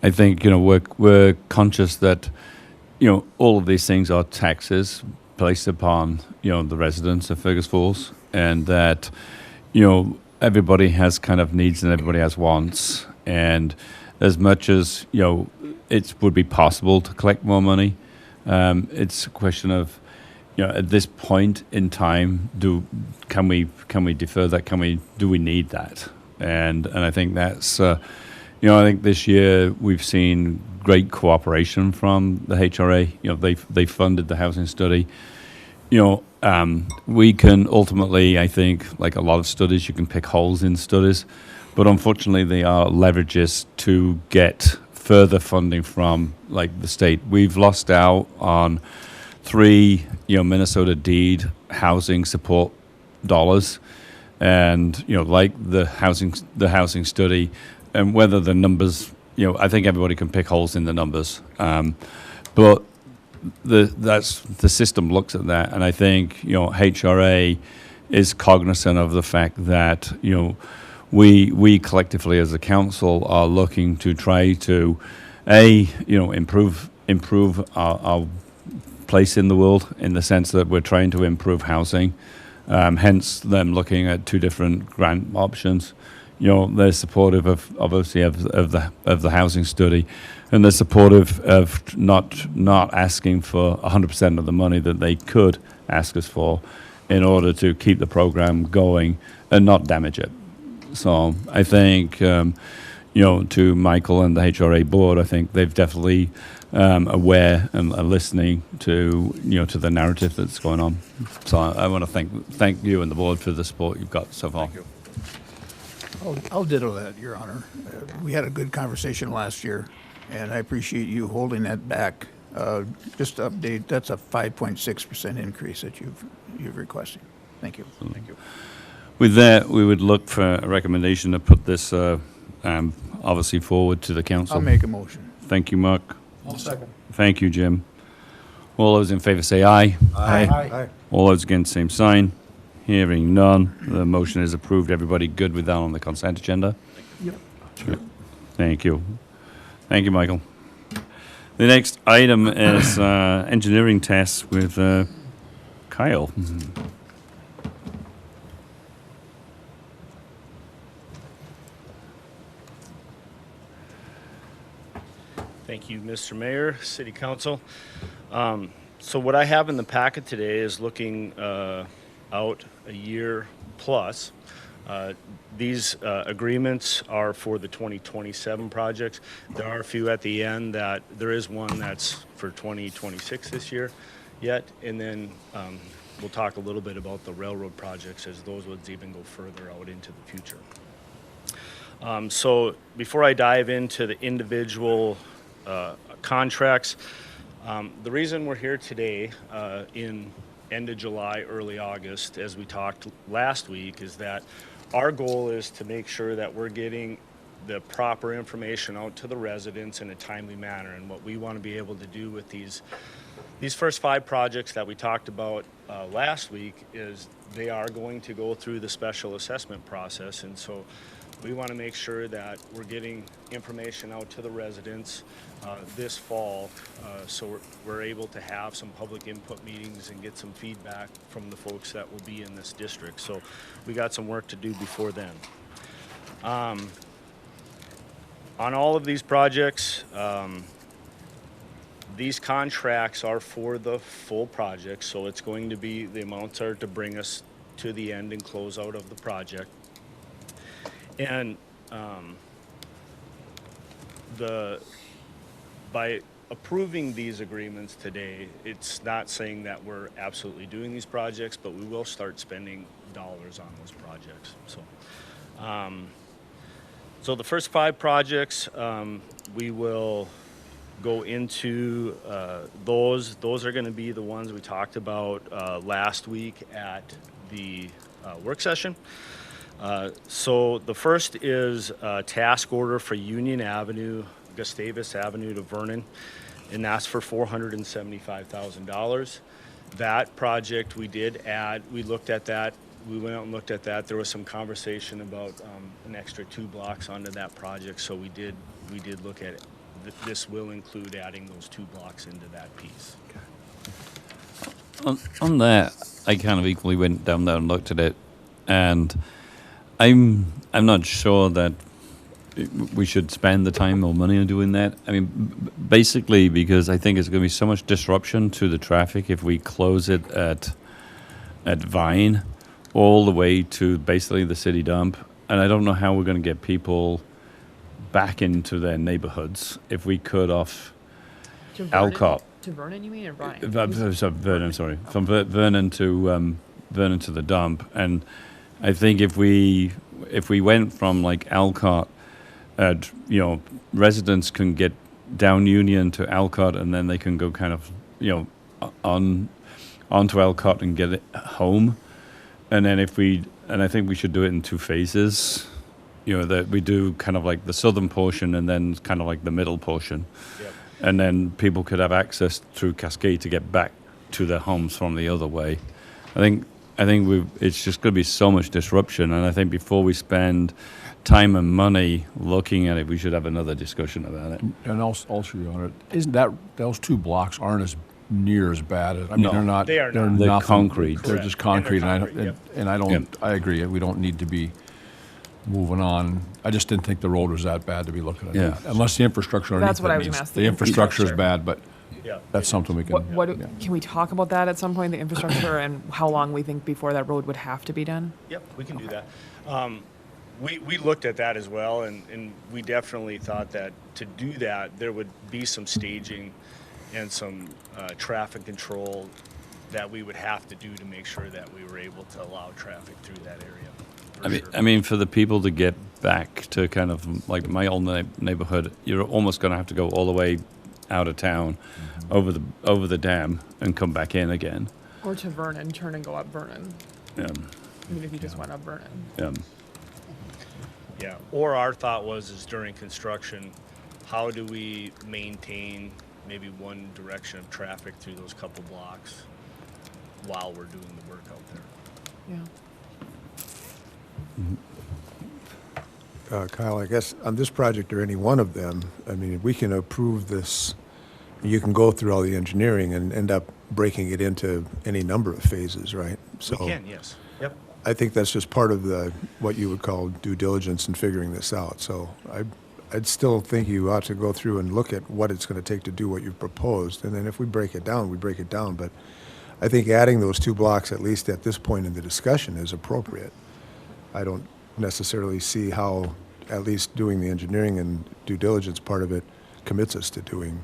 I think we're conscious that all of these things are taxes placed upon the residents of Fergus Falls, and that everybody has kind of needs and everybody has wants, and as much as it would be possible to collect more money, it's a question of at this point in time, can we defer that? Do we need that? And I think that's I think this year we've seen great cooperation from the HRA. They funded the housing study. we can ultimately, I think, like a lot of studies, you can pick holes in studies, but unfortunately they are leverages to get further funding from like the state. We've lost out on 3, Minnesota deed housing support dollars, and like the housing study, and whether the numbers, I think everybody can pick holes in the numbers, but that's the system looks at that, and I think HRA is cognizant of the fact that we collectively as a council are looking to try to improve our place in the world, in the sense that we're trying to improve housing, hence them looking at 2 different grant options. They're supportive of obviously of the housing study, and they're supportive of not asking for 100% of the money that they could ask us for, in order to keep the program going and not damage it. So I think to Michael and the HRA board, I think they've definitely aware and are listening to to the narrative that's going on. So I want to thank you and the board for the support you've got so far. Thank you. I'll ditto that, Your Honor. We had a good conversation last year, and I appreciate you holding that back. Just to update, that's a 5.6% increase that you've requested. Thank you. Thank you. With that, we would look for a recommendation to put this obviously forward to the council. I'll make a motion. Thank you, Mark. I'll second. Thank you, Jim. All those in favor say aye. Aye. All those against, same sign. Hearing none, the motion is approved. Everybody good with that on the consent agenda? Yep. Thank you. Thank you, Michael. The next item is engineering tests with Kyle. Thank you, Mr. Mayor, City Council. So what I have in the packet today is looking out a year plus. These agreements are for the 2027 projects. There are a few at the end that there is one that's for 2026 this year yet, and then we'll talk a little bit about the railroad projects, as those would even go further out into the future. So before I dive into the individual contracts, the reason we're here today in end of July, early August, as we talked last week, is that our goal is to make sure that we're getting the proper information out to the residents in a timely manner. And what we want to be able to do with these first 5 projects that we talked about last week is they are going to go through the special assessment process. And so we want to make sure that we're getting information out to the residents this fall, so we're able to have some public input meetings and get some feedback from the folks that will be in this district. So we got some work to do before then. On all of these projects, these contracts are for the full project, so it's going to be, the amounts are to bring us to the end and close out of the project. And by approving these agreements today, it's not saying that we're absolutely doing these projects, but we will start spending dollars on those projects. So the first 5 projects, we will go into those. Those are going to be the ones we talked about last week at the work session. So the first is a task order for Union Avenue, Gustavus Avenue to Vernon, and that's for $475,000. That project we did add, we looked at that, we went out and looked at that. There was some conversation about an extra 2 blocks onto that project, so we did look at it. This will include adding those 2 blocks into that piece. On that, I kind of equally went down there and looked at it, and I'm not sure that we should spend the time or money on doing that. I mean, basically because I think it's going to be so much disruption to the traffic if we close it at Vine all the way to basically the city dump, and I don't know how we're going to get people back into their neighborhoods if we cut off Alcott. To Vernon, you mean, or Brian? Sorry, Vernon, sorry. From Vernon to the dump. And I think if we went from like Alcott, residents can get down Union to Alcott, and then they can go kind of, onto Alcott and get it home. And then I think we should do it in two phases. That we do kind of like the southern portion and then kind of like the middle portion. Yep. And then people could have access through Cascade to get back to their homes from the other way. I think it's just going to be so much disruption, and I think before we spend time and money looking at it, we should have another discussion about it. And also, Your Honor, isn't that those two blocks aren't as near as bad as, I mean, No. they're not. They are They're not. They're nothing. concrete. They're just concrete, And they're and concrete, I don't, Yep. I agree, we don't need to be moving on. I just didn't think the road was that bad to be looking at. Yeah. Unless the infrastructure underneath That's what it I was needs- gonna ask, The the infrastructure is infrastructure. bad, but Yeah. that's something we can. Can we talk about that at some point, the infrastructure, and how long we think before that road would have to be done? Yep, we can do that. We looked at that as well, and we definitely thought that to do that, there would be some staging and some traffic control that we would have to do to make sure that we were able to allow traffic through that area. for sure. I mean, for the people to get back to kind of like my old neighborhood, you're almost going to have to go all the way out of town, over the dam, and come back in again. Or to Vernon, turn and go up Vernon. Yeah, I mean, if you just went up Vernon. yeah. Yeah, or our thought is during construction, how do we maintain maybe one direction of traffic through those couple blocks while we're doing the work out there? Yeah. Kyle, I guess on this project or any one of them, I mean, we can approve this, you can go through all the engineering and end up breaking it into any number of phases, right? We can, yes. Yep. I think that's just part of what you would call due diligence in figuring this out. So I'd still think you ought to go through and look at what it's going to take to do what you've proposed. And then if we break it down, we break it down. But I think adding those two blocks, at least at this point in the discussion, is appropriate. I don't necessarily see how at least doing the engineering and due diligence part of it commits us to doing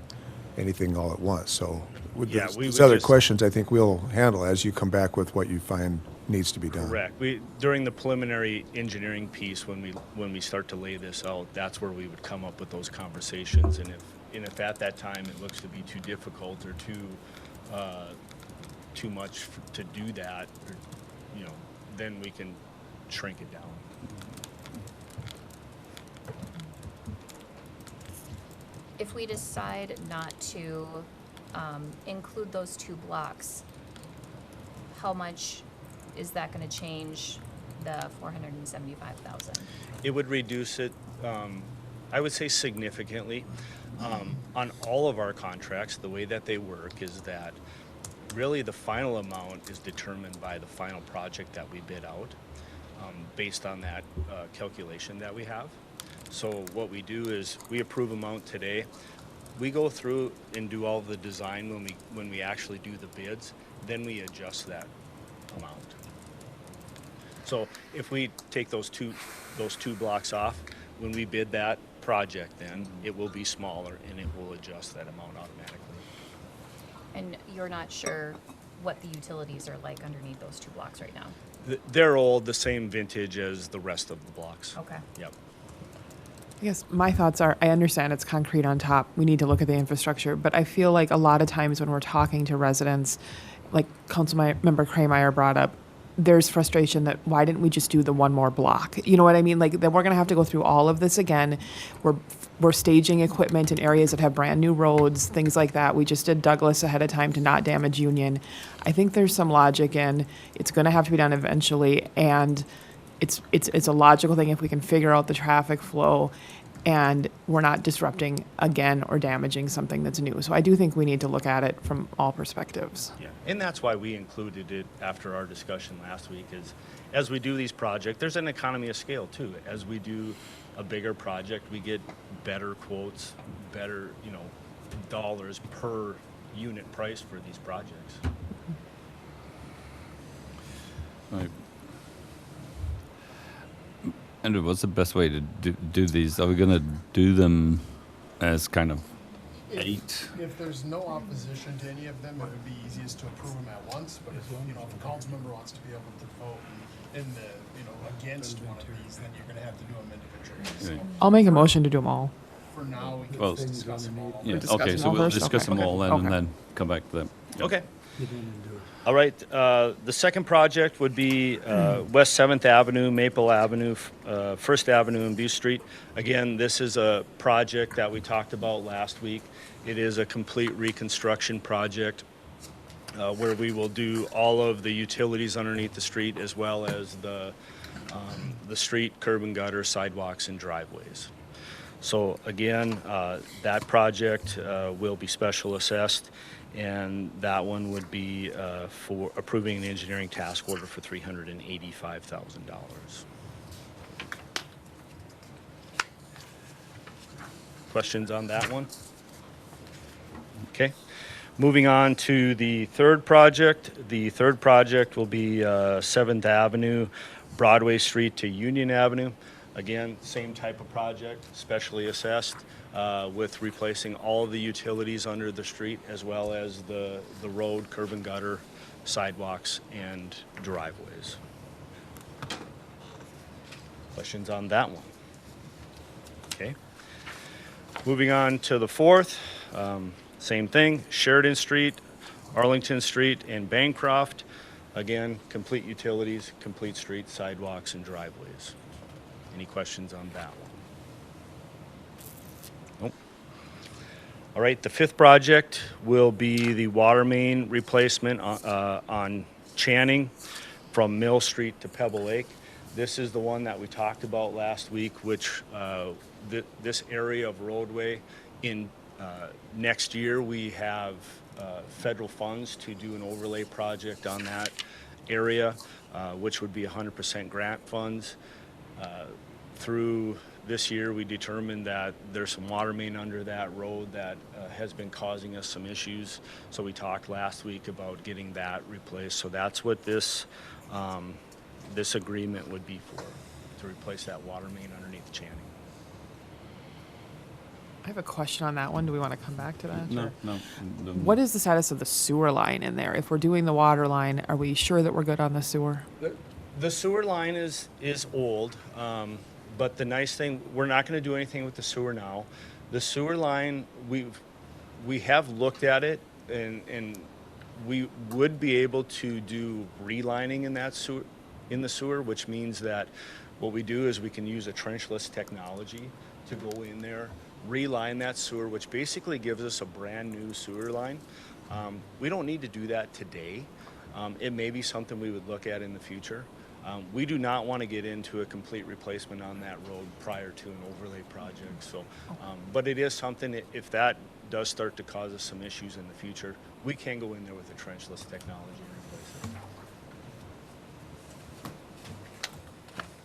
anything all at once. So with Yeah, these we these would other just- questions, I think we'll handle as you come back with what you find needs to be done. Correct. During the preliminary engineering piece, when we start to lay this out, that's where we would come up with those conversations. And if at that time it looks to be too difficult or too much to do that, or, then we can shrink it down. If we decide not to include those two blocks, how much is that going to change the 475,000? It would reduce it, I would say significantly. On all of our contracts, the way that they work is that really the final amount is determined by the final project that we bid out, based on that calculation that we have. So what we do is we approve amount today. We go through and do all the design when we actually do the bids, then we adjust that amount. So if we take those two blocks off, when we bid that project, then it will be smaller and it will adjust that amount automatically. And you're not sure what the utilities are like underneath those two blocks right now? They're old, the same vintage as the rest of the blocks. Okay. Yep. I guess my thoughts are, I understand it's concrete on top. We need to look at the infrastructure, but I feel like a lot of times when we're talking to residents, like Councilmember Krameyer brought up, there's frustration that why didn't we just do the one more block? You know what I mean? Like that we're going to have to go through all of this again. We're staging equipment in areas that have brand new roads, things like that. We just did Douglas ahead of time to not damage Union. I think there's some logic in it's going to have to be done eventually, and it's a logical thing if we can figure out the traffic flow and we're not disrupting again or damaging something that's new. So I do think we need to look at it from all perspectives. Yeah, and that's why we included it after our discussion last week is as we do these projects, there's an economy of scale too. As we do a bigger project, we get better quotes, better, dollars per unit price for these projects. Right. Andrew, what's the best way to do these? Are we going to do them as kind of 8. If there's no opposition to any of them, it would be easiest to approve them at once, but if, you know, if a council member wants to be able to vote in the, you know, against one of these, then you're gonna have to do them individually. So I'll make a motion to do them all. for now, we can Well, just discuss them all. Yeah, discuss okay, them so all we'll first? discuss Okay, them all then, okay. and then come back to them. Yep. Okay. All right, the second project would be West 7th Avenue, Maple Avenue, First Avenue and Butte Street. Again, this is a project that we talked about last week. It is a complete reconstruction project where we will do all of the utilities underneath the street as well as the street, curb and gutter, sidewalks, and driveways. So again, that project will be special assessed, and that one would be for approving an engineering task order for $385,000. Questions on that one? Okay. Moving on to the third project. The third project will be 7th Avenue, Broadway Street to Union Avenue. Again, same type of project, specially assessed, with replacing all of the utilities under the street as well as the road, curb and gutter, sidewalks, and driveways. Questions on that one? Okay. Moving on to the fourth, same thing, Sheridan Street, Arlington Street, and Bancroft. Again, complete utilities, complete streets, sidewalks, and driveways. Any questions on that one? Nope. All right, the fifth project will be the water main replacement on Channing from Mill Street to Pebble Lake. This is the one that we talked about last week, which this area of roadway in next year we have federal funds to do an overlay project on that area, which would be 100% grant funds. Through this year, we determined that there's some water main under that road that has been causing us some issues. So we talked last week about getting that replaced. So that's what this this agreement would be for, to replace that water main underneath Channing. I have a question on that one. Do we want to come back to that? No, or- no. What is the status of the sewer line in there? If we're doing the water line, are we sure that we're good on the sewer? The sewer line is old, but the nice thing, we're not going to do anything with the sewer now. The sewer line, we have looked at it, and we would be able to do relining in that sewer, in the sewer, which means that what we do is we can use a trenchless technology to go in there, reline that sewer, which basically gives us a brand new sewer line. We don't need to do that today. It may be something we would look at in the future. We do not want to get into a complete replacement on that road prior to an overlay project. So, but it is something, if that does start to cause us some issues in the future, we can go in there with a trenchless technology and replace it.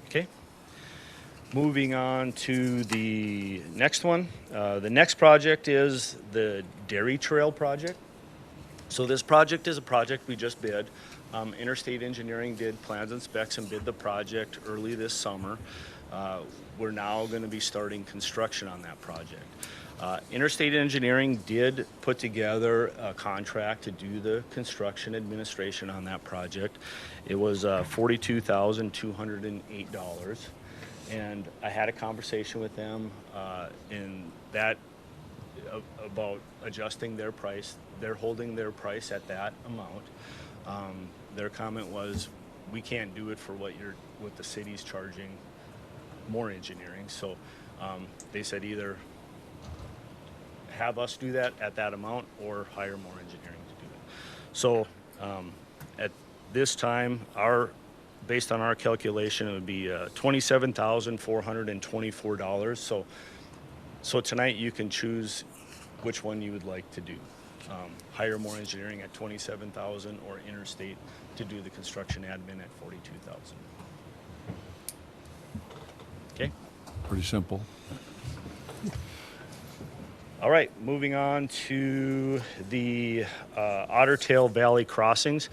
Okay. Moving on to the next one. The next project is the Dairy Trail project. So this project is a project we just bid. Interstate Engineering did plans and specs and bid the project early this summer. We're now going to be starting construction on that project. Interstate Engineering did put together a contract to do the construction administration on that project. It was $42,208. And I had a conversation with them in that about adjusting their price. They're holding their price at that amount. Their comment was, we can't do it for what the city's charging more engineering. So they said either have us do that at that amount or hire more engineering to do it. So at this time, based on our calculation, it would be $27,424. So tonight you can choose which one you would like to do. Hire more engineering at $27,000 or Interstate to do the construction admin at $42,000. Okay. Pretty simple. All right, moving on to the Otter Tail Valley crossings.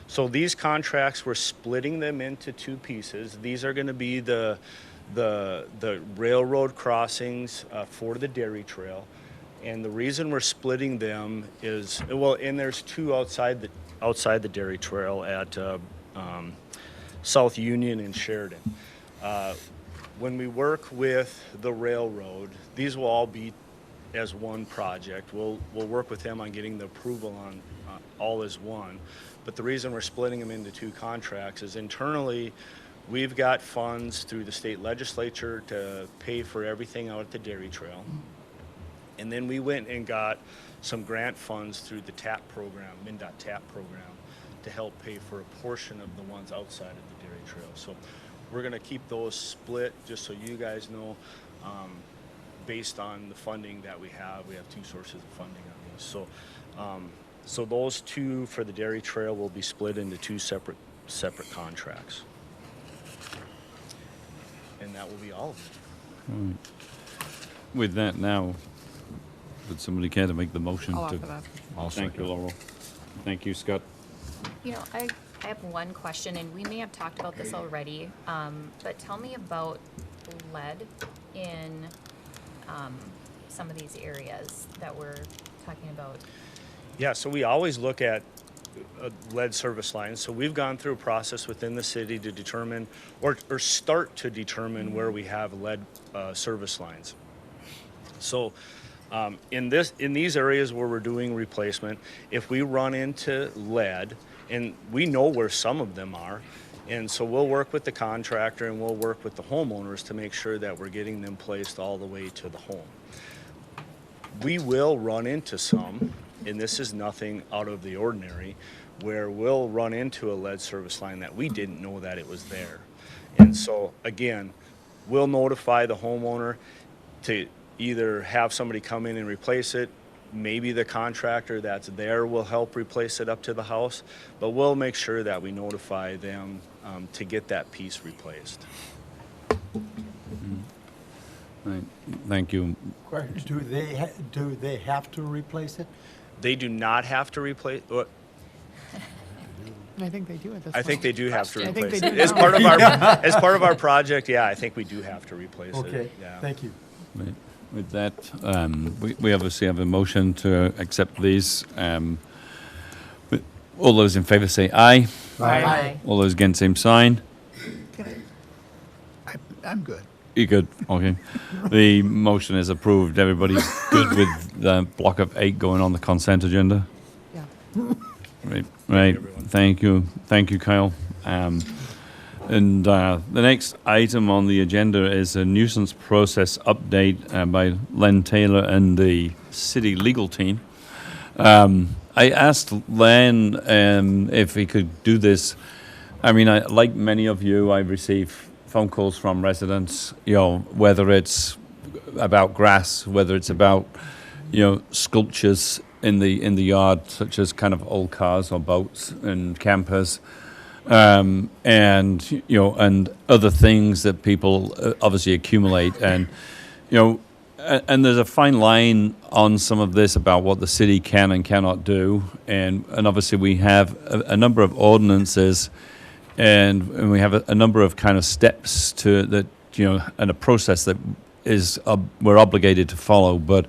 So these contracts, we're splitting them into two pieces. These are going to be the railroad crossings for the Dairy Trail. And the reason we're splitting them is, well, and there's two outside the dairy trail at South Union and Sheridan. When we work with the railroad, these will all be as one project. We'll work with them on getting the approval on all as one. But the reason we're splitting them into two contracts is internally, we've got funds through the state legislature to pay for everything out at the dairy trail. And then we went and got some grant funds through the TAP program, MnDOT TAP program, to help pay for a portion of the ones outside of the dairy trail. So we're gonna keep those split, just so you guys know, based on the funding that we have. We have two sources of funding on these. So, so those two for the dairy trail will be split into two separate contracts. And that will be all of it. Right. With that now, would somebody care to make the motion? I'll to? offer that. Thank you, Laurel. Thank you, Scott. You know, I have one question, and we may have talked about this already, but tell me about lead in some of these areas that we're talking about. Yeah, so we always look at lead service lines. So we've gone through a process within the city to determine, or start to determine where we have lead service lines. So in these areas where we're doing replacement, if we run into lead, and we know where some of them are, and so we'll work with the contractor and we'll work with the homeowners to make sure that we're getting them placed all the way to the home. We will run into some, and this is nothing out of the ordinary, where we'll run into a lead service line that we didn't know that it was there. And so again, we'll notify the homeowner to either have somebody come in and replace it. Maybe the contractor that's there will help replace it up to the house, but we'll make sure that we notify them to get that piece replaced. Right. Thank you. Do they have to replace it? They do not have to replace. I think they do at this point. I think they do have to I think replace they it. do As now. part of our project, yeah, I think we do have to replace it. Okay, Yeah. thank you. Right. With that, we obviously have a motion to accept these. All those in favor say aye. Aye. All those against, same sign. I'm good. You're good, okay. The motion is approved. Everybody good with the block of 8 going on the consent agenda? Yeah. Right. Thank you, Kyle. And the next item on the agenda is a nuisance process update by Len Taylor and the city legal team. I asked Len if he could do this. I mean, like many of you, I receive phone calls from residents, whether it's about grass, whether it's about, sculptures in the yard, such as kind of old cars or boats and campers. And other things that people obviously accumulate, and there's a fine line on some of this about what the city can and cannot do, and obviously we have a number of ordinances, and we have a number of kind of steps to that, and a process that is we're obligated to follow, but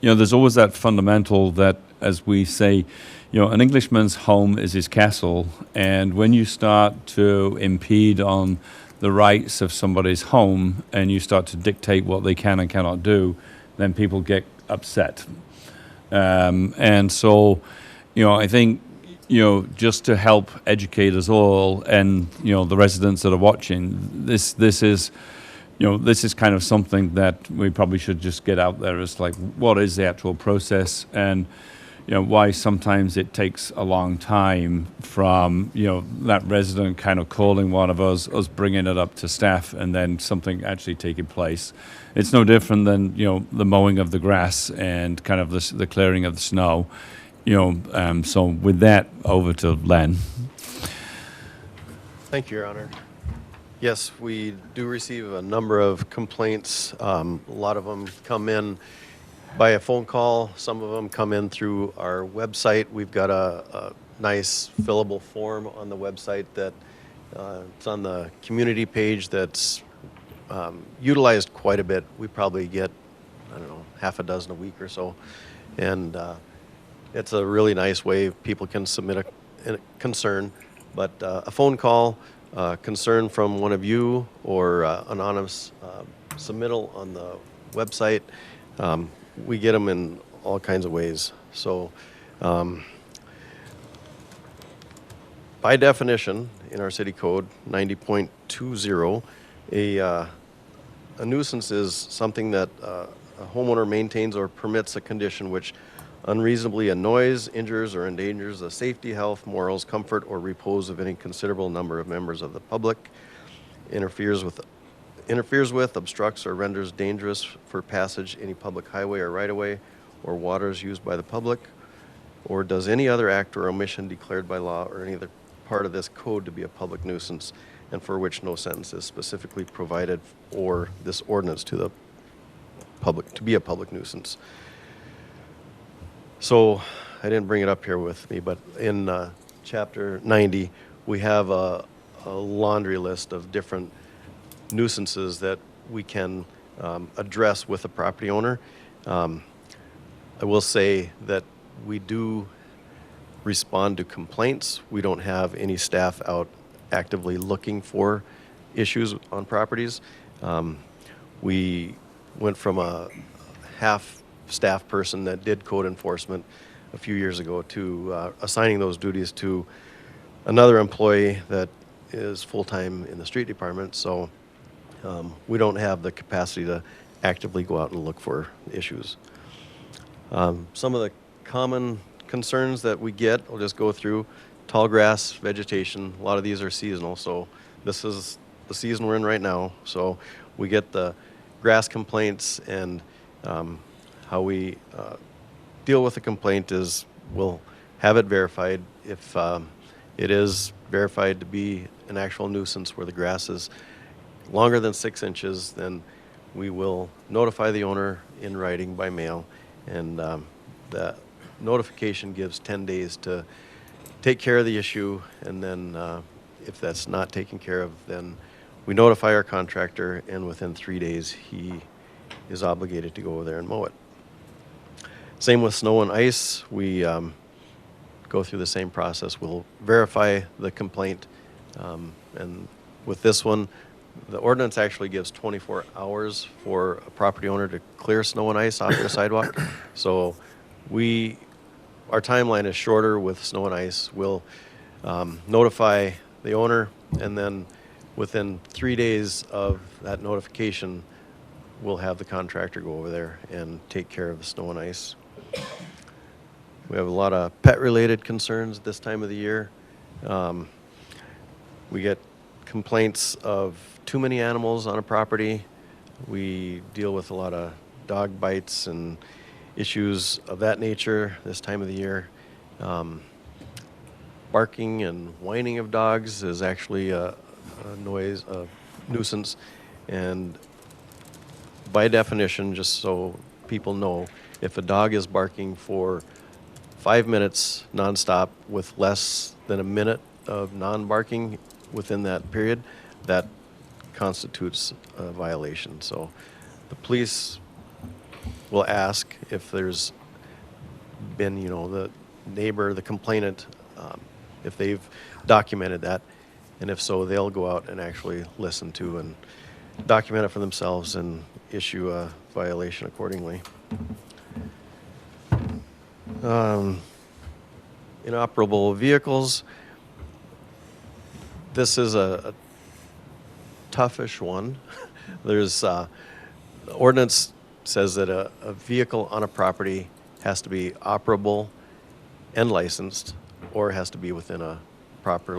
there's always that fundamental that, as we say, an Englishman's home is his castle, and when you start to impede on the rights of somebody's home and you start to dictate what they can and cannot do, then people get upset. And so, I think, just to help educate us all and, the residents that are watching, this is kind of something that we probably should just get out there as like, what is the actual process, and why sometimes it takes a long time from, that resident kind of calling one of us bringing it up to staff, and then something actually taking place. It's no different than, the mowing of the grass and kind of the clearing of the snow. So with that, over to Len. Thank you, Your Honor. Yes, we do receive a number of complaints. A lot of them come in by a phone call. Some of them come in through our website. We've got a nice fillable form on the website that it's on the community page that's utilized quite a bit. We probably get, half a dozen a week or so. And it's a really nice way people can submit a concern. But a phone call, concern from one of you, or anonymous submittal on the website, we get them in all kinds of ways. So by definition, in our city code, 90.20, a nuisance is something that a homeowner maintains or permits a condition which unreasonably annoys, injures, or endangers the safety, health, morals, comfort, or repose of any considerable number of members of the public, interferes with, obstructs, or renders dangerous for passage any public highway or right-of-way or waters used by the public, or does any other act or omission declared by law or any other part of this code to be a public nuisance, and for which no sentence is specifically provided, or this ordinance to the public to be a public nuisance. So I didn't bring it up here with me, but in chapter 90, we have a laundry list of different nuisances that we can address with a property owner. I will say that we do respond to complaints. We don't have any staff out actively looking for issues on properties. We went from a half staff person that did code enforcement a few years ago to assigning those duties to another employee that is full-time in the street department. So we don't have the capacity to actively go out and look for issues. Some of the common concerns that we get, I'll just go through: tall grass, vegetation. A lot of these are seasonal, so this is the season we're in right now. So we get the grass complaints, and how we deal with the complaint is we'll have it verified. If it is verified to be an actual nuisance where the grass is longer than 6 inches, then we will notify the owner in writing by mail, and the notification gives 10 days to take care of the issue, and then if that's not taken care of, then we notify our contractor, and within 3 days he is obligated to go over there and mow it. Same with snow and ice. We go through the same process. We'll verify the complaint, and with this one, the ordinance actually gives 24 hours for a property owner to clear snow and ice off their sidewalk. So our timeline is shorter with snow and ice. We'll notify the owner, and then within 3 days of that notification, we'll have the contractor go over there and take care of the snow and ice. We have a lot of pet-related concerns this time of the year. We get complaints of too many animals on a property. We deal with a lot of dog bites and issues of that nature this time of the year. Barking and whining of dogs is actually a nuisance, and by definition, just so people know, if a dog is barking for 5 minutes nonstop with less than a minute of non-barking within that period, that constitutes a violation. So the police will ask if there's been, the neighbor, the complainant, if they've documented that, and if so, they'll go out and actually listen to and document it for themselves and issue a violation accordingly. Inoperable vehicles. This is a toughish one. There's the ordinance says that a vehicle on a property has to be operable and licensed, or has to be within a proper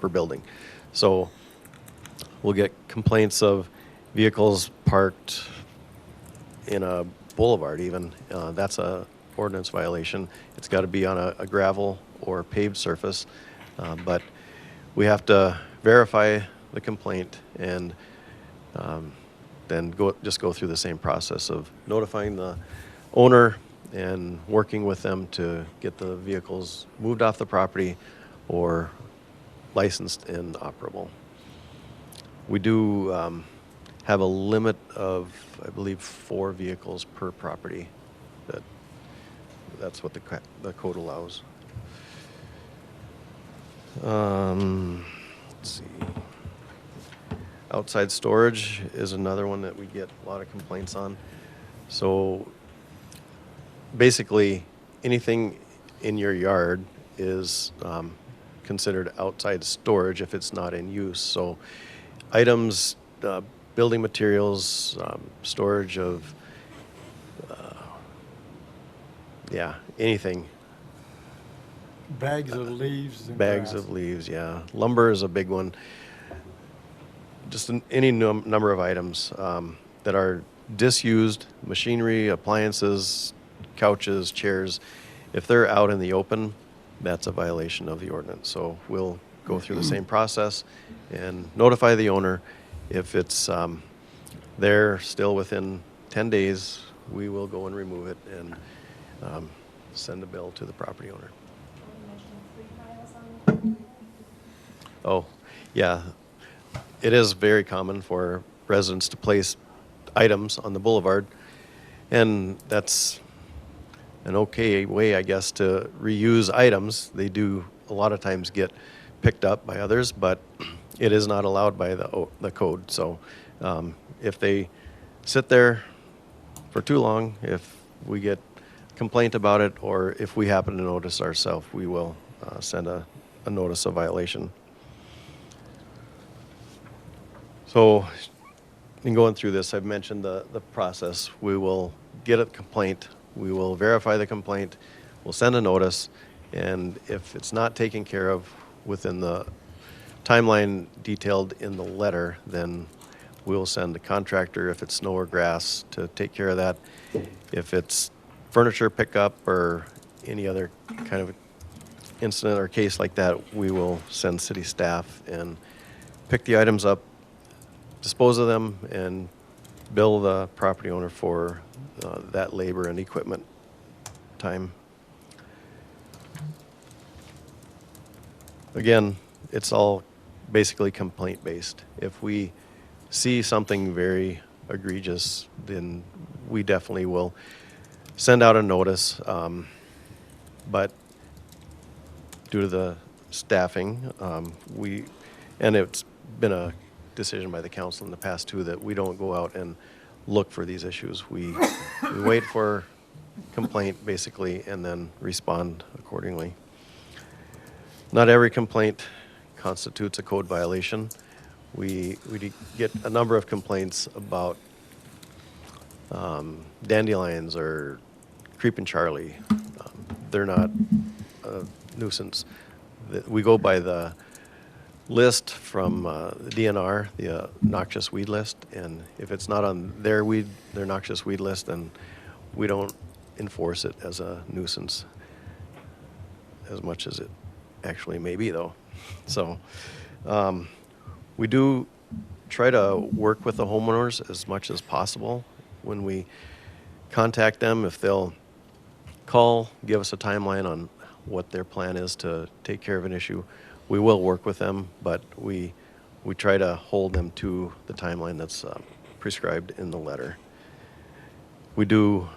building. So we'll get complaints of vehicles parked in a boulevard even. That's a ordinance violation. It's got to be on a gravel or paved surface, but we have to verify the complaint, and then go through the same process of notifying the owner and working with them to get the vehicles moved off the property or licensed and operable. We do have a limit of, I believe, 4 vehicles per property. That's what the code allows. Let's see. Outside storage is another one that we get a lot of complaints on. So basically, anything in your yard is considered outside storage if it's not in use. So items, building materials, storage of, anything. Bags of leaves and Bags grass. of leaves, yeah. Lumber is a big one. Just any number of items that are disused, machinery, appliances, couches, chairs. If they're out in the open, that's a violation of the ordinance. So we'll go through the same process and notify the owner. If it's there still within 10 days, we will go and remove it and send a bill to the property owner. Oh, yeah. It is very common for residents to place items on the boulevard, and that's an okay way, I guess, to reuse items. They do a lot of times get picked up by others, but it is not allowed by the code. So if they sit there for too long, if we get complaint about it, or if we happen to notice ourselves, we will send a notice of violation. So in going through this, I've mentioned the process. We will get a complaint. We will verify the complaint. We'll send a notice. And if it's not taken care of within the timeline detailed in the letter, then we'll send the contractor, if it's snow or grass, to take care of that. If it's furniture pickup or any other kind of incident or case like that, we will send city staff and pick the items up, dispose of them, and bill the property owner for that labor and equipment time. Again, it's all basically complaint based. If we see something very egregious, then we definitely will send out a notice. But due to the staffing, and it's been a decision by the council in the past too, that we don't go out and look for these issues. We wait for complaint basically and then respond accordingly. Not every complaint constitutes a code violation. We get a number of complaints about dandelions or creeping Charlie. They're not a nuisance. We go by the list from the DNR, the noxious weed list, and if it's not on their noxious weed list, then we don't enforce it as a nuisance as much as it actually may be, though. So we do try to work with the homeowners as much as possible. When we contact them, if they'll call, give us a timeline on what their plan is to take care of an issue, we will work with them, but we try to hold them to the timeline that's prescribed in the letter. We do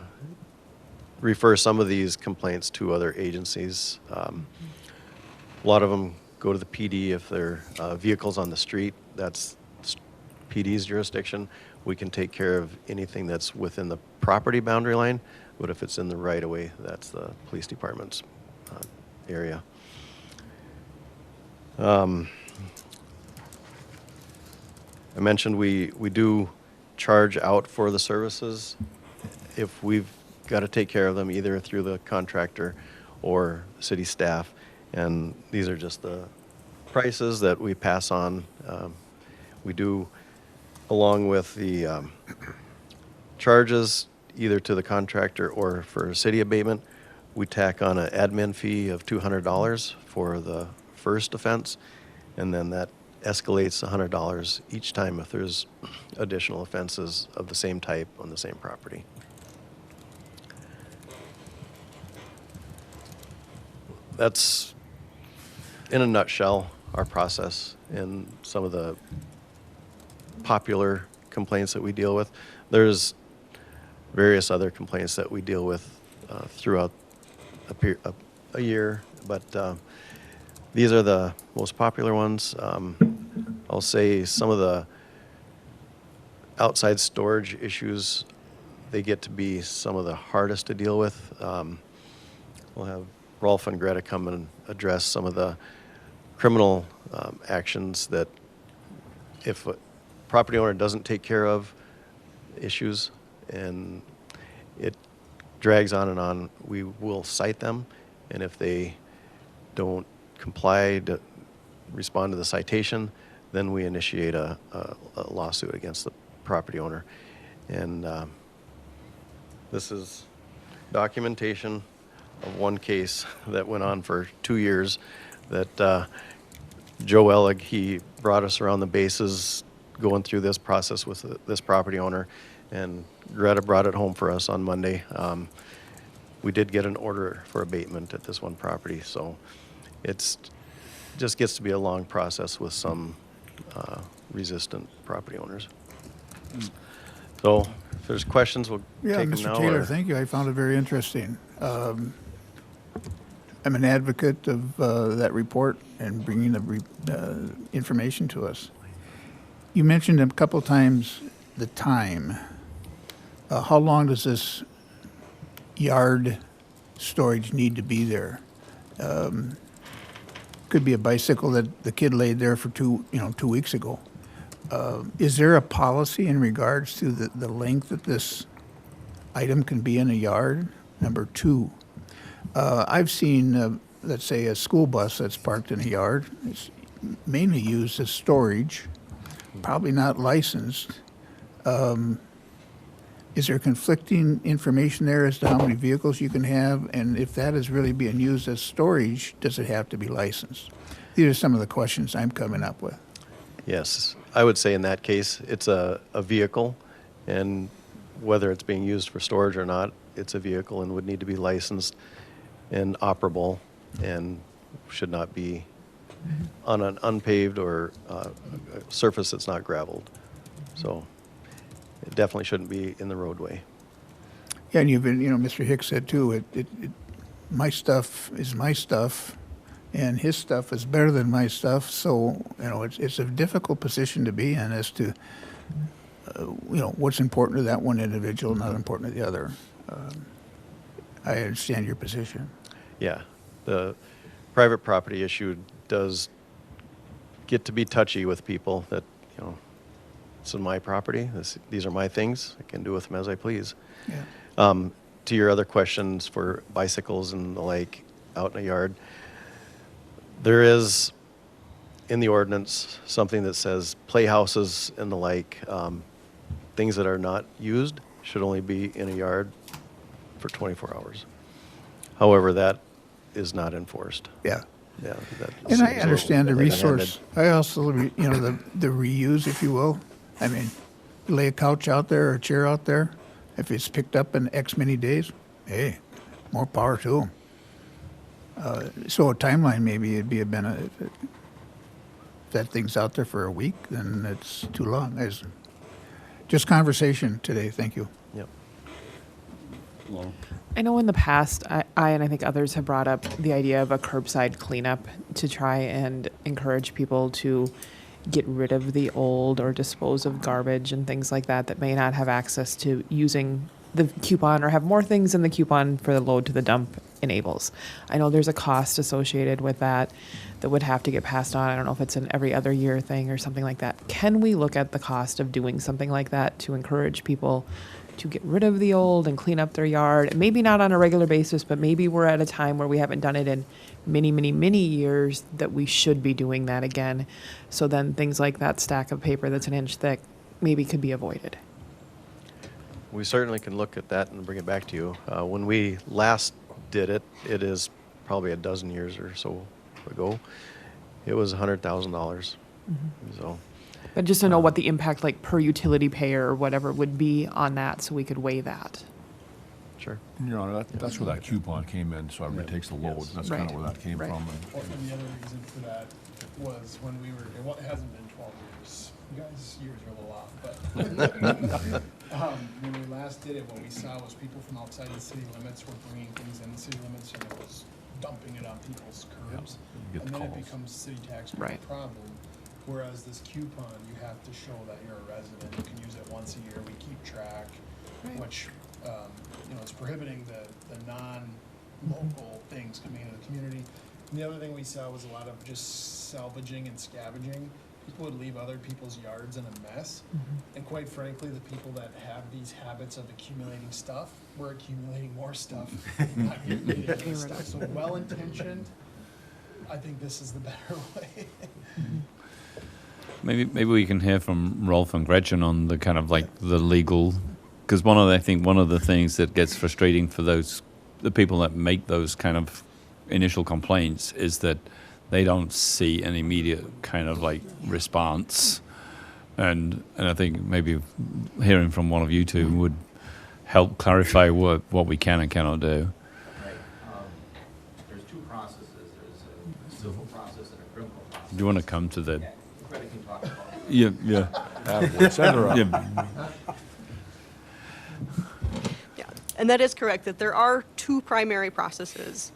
refer some of these complaints to other agencies. A lot of them go to the PD if they're vehicles on the street. That's PD's jurisdiction. We can take care of anything that's within the property boundary line, but if it's in the right-of-way, that's the police department's area. I mentioned we do charge out for the services if we've got to take care of them either through the contractor or city staff, and these are just the prices that we pass on. We do, along with the charges either to the contractor or for city abatement, we tack on an admin fee of $200 for the first offense, and then that escalates $100 each time if there's additional offenses of the same type on the same property. That's, in a nutshell, our process and some of the popular complaints that we deal with. There's various other complaints that we deal with throughout a year, but these are the most popular ones. I'll say some of the outside storage issues, they get to be some of the hardest to deal with. We'll have Rolf and Greta come and address some of the criminal actions that if a property owner doesn't take care of issues and it drags on, we will cite them. And if they don't comply to respond to the citation, then we initiate a lawsuit against the property owner. And this is documentation of one case that went on for 2 years that Joe Ellig, he brought us around the bases going through this process with this property owner, and Greta brought it home for us on Monday. We did get an order for abatement at this one property, so it's just gets to be a long process with some resistant property owners. So if there's questions, we'll Yeah, take them Mr. now. Taylor, or- thank you. I found it very interesting. I'm an advocate of that report and bringing the information to us. You mentioned a couple times the time. How long does this yard storage need to be there? Could be a bicycle that the kid laid there for 2 weeks ago. Is there a policy in regards to the length that this item can be in a yard? Number 2, I've seen, let's say, a school bus that's parked in a yard. It's mainly used as storage, probably not licensed. Is there conflicting information there as to how many vehicles you can have? And if that is really being used as storage, does it have to be licensed? These are some of the questions I'm coming up with. Yes, I would say in that case, it's a vehicle, and whether it's being used for storage or not, it's a vehicle and would need to be licensed and operable and should not be on an unpaved or a surface that's not gravelled. So it definitely shouldn't be in the roadway. Yeah, and you've been, Mr. Hicks said too, my stuff is my stuff, and his stuff is better than my stuff. So, it's a difficult position to be in as to, what's important to that one individual, not important to the other. I understand your position. Yeah, the private property issue does get to be touchy with people that, this is my property, these are my things, I can do with them as I please. Yeah. To your other questions for bicycles and the like out in a yard, there is in the ordinance something that says playhouses and the like, things that are not used should only be in a yard for 24 hours. However, that is not enforced. Yeah. Yeah. And I understand the resource. I also, the reuse, if you will. I mean, lay a couch out there or a chair out there. If it's picked up in X many days, hey, more power to them. So a timeline, maybe it'd be a benefit. If that thing's out there for a week, then it's too long. Just conversation today. Thank you. Yep. I know in the past, I and I think others have brought up the idea of a curbside cleanup to try and encourage people to get rid of the old or dispose of garbage and things like that may not have access to using the coupon or have more things in the coupon for the load to the dump enables. I know there's a cost associated with that would have to get passed on. I don't know if it's an every other year thing or something like that. Can we look at the cost of doing something like that to encourage people to get rid of the old and clean up their yard? Maybe not on a regular basis, but maybe we're at a time where we haven't done it in many, many, many years that we should be doing that again. So then things like that stack of paper that's an inch thick maybe could be avoided. We certainly can look at that and bring it back to you. When we last did it, it is probably a dozen years or so ago. It was $100,000. So. But just to know what the impact, like per utility payer or whatever, would be on that, so we could weigh that. Sure. Your Honor, that's where that coupon came in, so everybody takes the load. Yes. That's kind Right. of where that came Right. from. Well, and the other reason for that was when we were, it hasn't been 12 years. You guys' years are a little off, but when we last did it, what we saw was people from outside the city limits were bringing things in the city limits and it was dumping it on people's curbs. You get And the then it calls. becomes city tax Right. problem. Whereas this coupon, you have to show that you're a resident. You can use it once a year. We keep track, which, is prohibiting the non-local things coming into the community. And the other thing we saw was a lot of just salvaging and scavenging. People would leave other people's yards in a mess. And quite frankly, the people that have these habits of accumulating stuff, we're accumulating more stuff, not getting rid of stuff. So well-intentioned, I think this is the better way. Maybe we can hear from Rolf and Gretchen on the kind of like the legal, because one of the things that gets frustrating for the people that make those kind of initial complaints is that they don't see an immediate kind of like response, and I think maybe hearing from one of you two would help clarify what we can and cannot do. Right. There's two processes. There's a civil process and a criminal process. Do you want to come to the? Freddie can talk about it. Yeah. Send her up. Yeah, and that is correct, that there are two primary processes.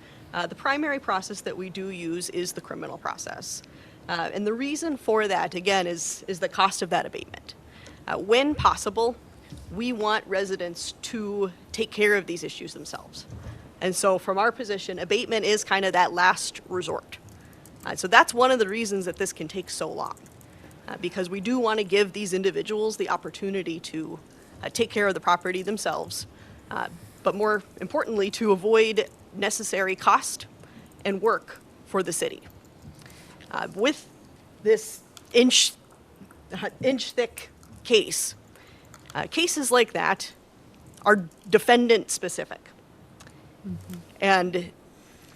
The primary process that we do use is the criminal process. And the reason for that, again, is the cost of that abatement. When possible, we want residents to take care of these issues themselves. And so from our position, abatement is kind of that last resort. So that's one of the reasons that this can take so long. Because we do want to give these individuals the opportunity to take care of the property themselves, but more importantly, to avoid necessary cost and work for the city. With this inch-thick case, cases like that are defendant-specific. And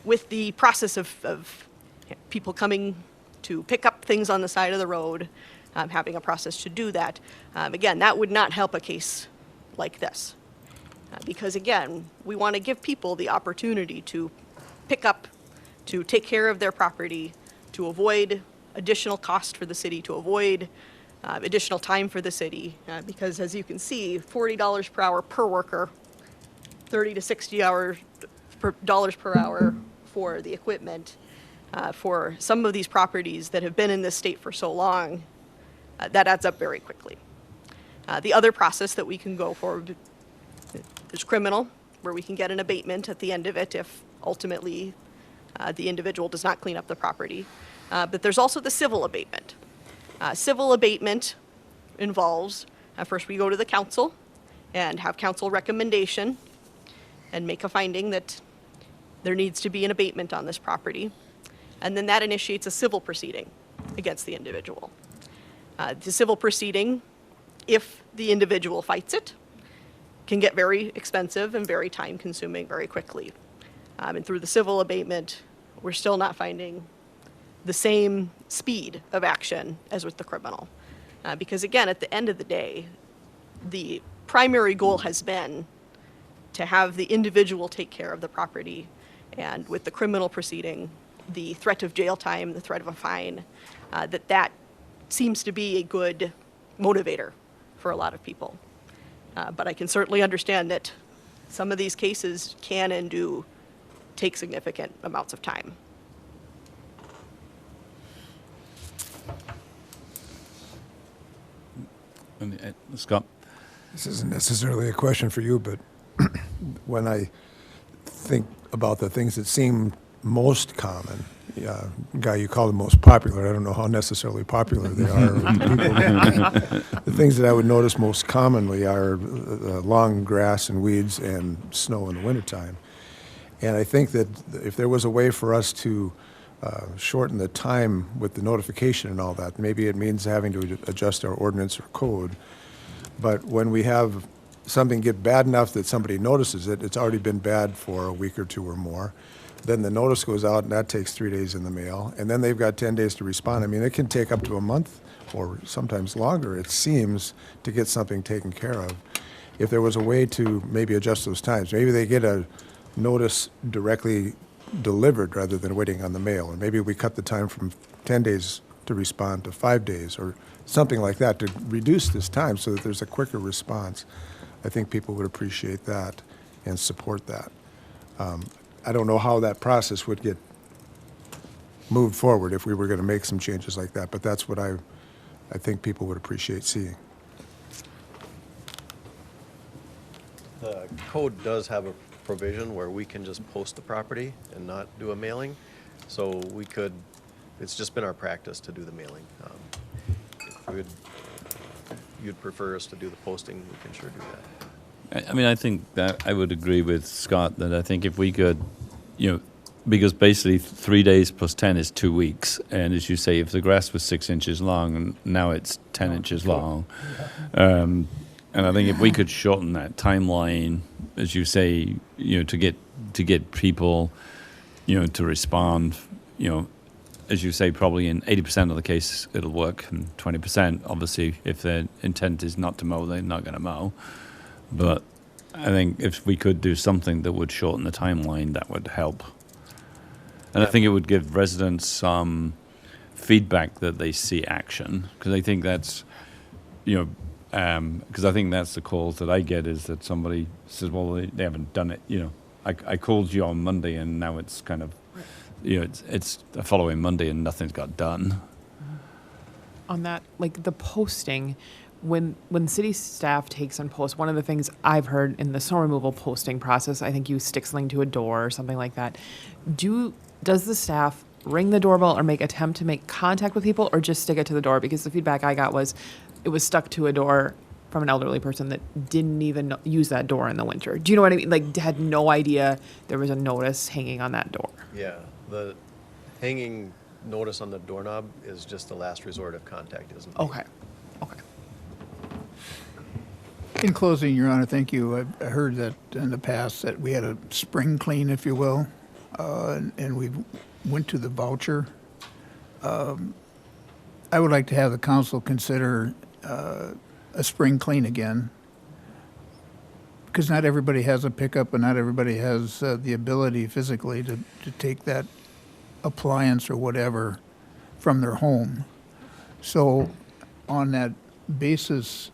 with the process of people coming to pick up things on the side of the road, having a process to do that, again, that would not help a case like this. Because again, we want to give people the opportunity to pick up, to take care of their property, to avoid additional cost for the city, to avoid additional time for the city. Because as you can see, $40 per hour per worker, $30 to $60 dollars per hour for the equipment. For some of these properties that have been in this state for so long, that adds up very quickly. The other process that we can go for is criminal, where we can get an abatement at the end of it if ultimately the individual does not clean up the property. But there's also the civil abatement. Civil abatement involves, first we go to the council and have council recommendation and make a finding that there needs to be an abatement on this property. And then that initiates a civil proceeding against the individual. The civil proceeding, if the individual fights it, can get very expensive and very time-consuming very quickly. And through the civil abatement, we're still not finding the same speed of action as with the criminal. Because again, at the end of the day, the primary goal has been to have the individual take care of the property. And with the criminal proceeding, the threat of jail time, the threat of a fine, that seems to be a good motivator for a lot of people. But I can certainly understand that some of these cases can and do take significant amounts of time. Scott? This isn't necessarily a question for you, but when I think about the things that seem most common, Guy, you call them most popular. I don't know how necessarily popular they are. The things that I would notice most commonly are long grass and weeds and snow in the wintertime. And I think that if there was a way for us to shorten the time with the notification and all that, maybe it means having to adjust our ordinance or code. But when we have something get bad enough that somebody notices it, it's already been bad for a week or two or more. Then the notice goes out, and that takes 3 days in the mail. And then they've got 10 days to respond. I mean, it can take up to a month or sometimes longer, it seems, to get something taken care of. If there was a way to maybe adjust those times, maybe they get a notice directly delivered rather than waiting on the mail. And maybe we cut the time from 10 days to respond to 5 days or something like that to reduce this time so that there's a quicker response. I think people would appreciate that and support that. I don't know how that process would get moved forward if we were going to make some changes like that, but that's what I think people would appreciate seeing. The code does have a provision where we can just post the property and not do a mailing. So we could, it's just been our practice to do the mailing. If you'd prefer us to do the posting, we can sure do that. I mean, I think that I would agree with Scott that I think if we could, because basically 3 days plus 10 is 2 weeks. And as you say, if the grass was 6 inches long and now it's 10 inches long, and I think if we could shorten that timeline, as you say, to get people, to respond, as you say, probably in 80% of the case it'll work, and 20%, obviously, if their intent is not to mow, they're not going to mow. But I think if we could do something that would shorten the timeline, that would help. And I think it would give residents some feedback that they see action, because I think that's, because I think that's the calls that I get is that somebody says, well, they haven't done it. I called you on Monday and now it's kind of, it's the following Monday and nothing's got done. On that, like the posting, when city staff takes and posts, one of the things I've heard in the snow removal posting process, I think you stick something to a door or something like that. Does the staff ring the doorbell or attempt to make contact with people, or just stick it to the door? Because the feedback I got was it was stuck to a door from an elderly person that didn't even use that door in the winter. Do you know what I mean? Like, had no idea there was a notice hanging on that door. Yeah, the hanging notice on the doorknob is just the last resort of contact, isn't it? Okay. In closing, Your Honor, thank you. I heard that in the past that we had a spring clean, if you will, and we went to the voucher. I would like to have the council consider a spring clean again, because not everybody has a pickup and not everybody has the ability physically to take that appliance or whatever from their home. So on that basis,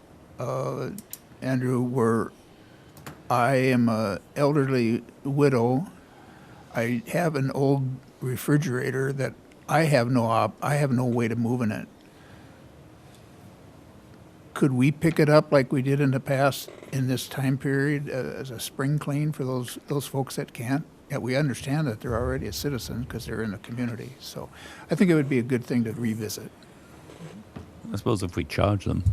Andrew, where I am a elderly widow, I have an old refrigerator that I have no way to move in it. Could we pick it up like we did in the past in this time period as a spring clean for those folks that can't? Yeah, we understand that they're already a citizen because they're in the community. So I think it would be a good thing to revisit. I suppose if we charge them.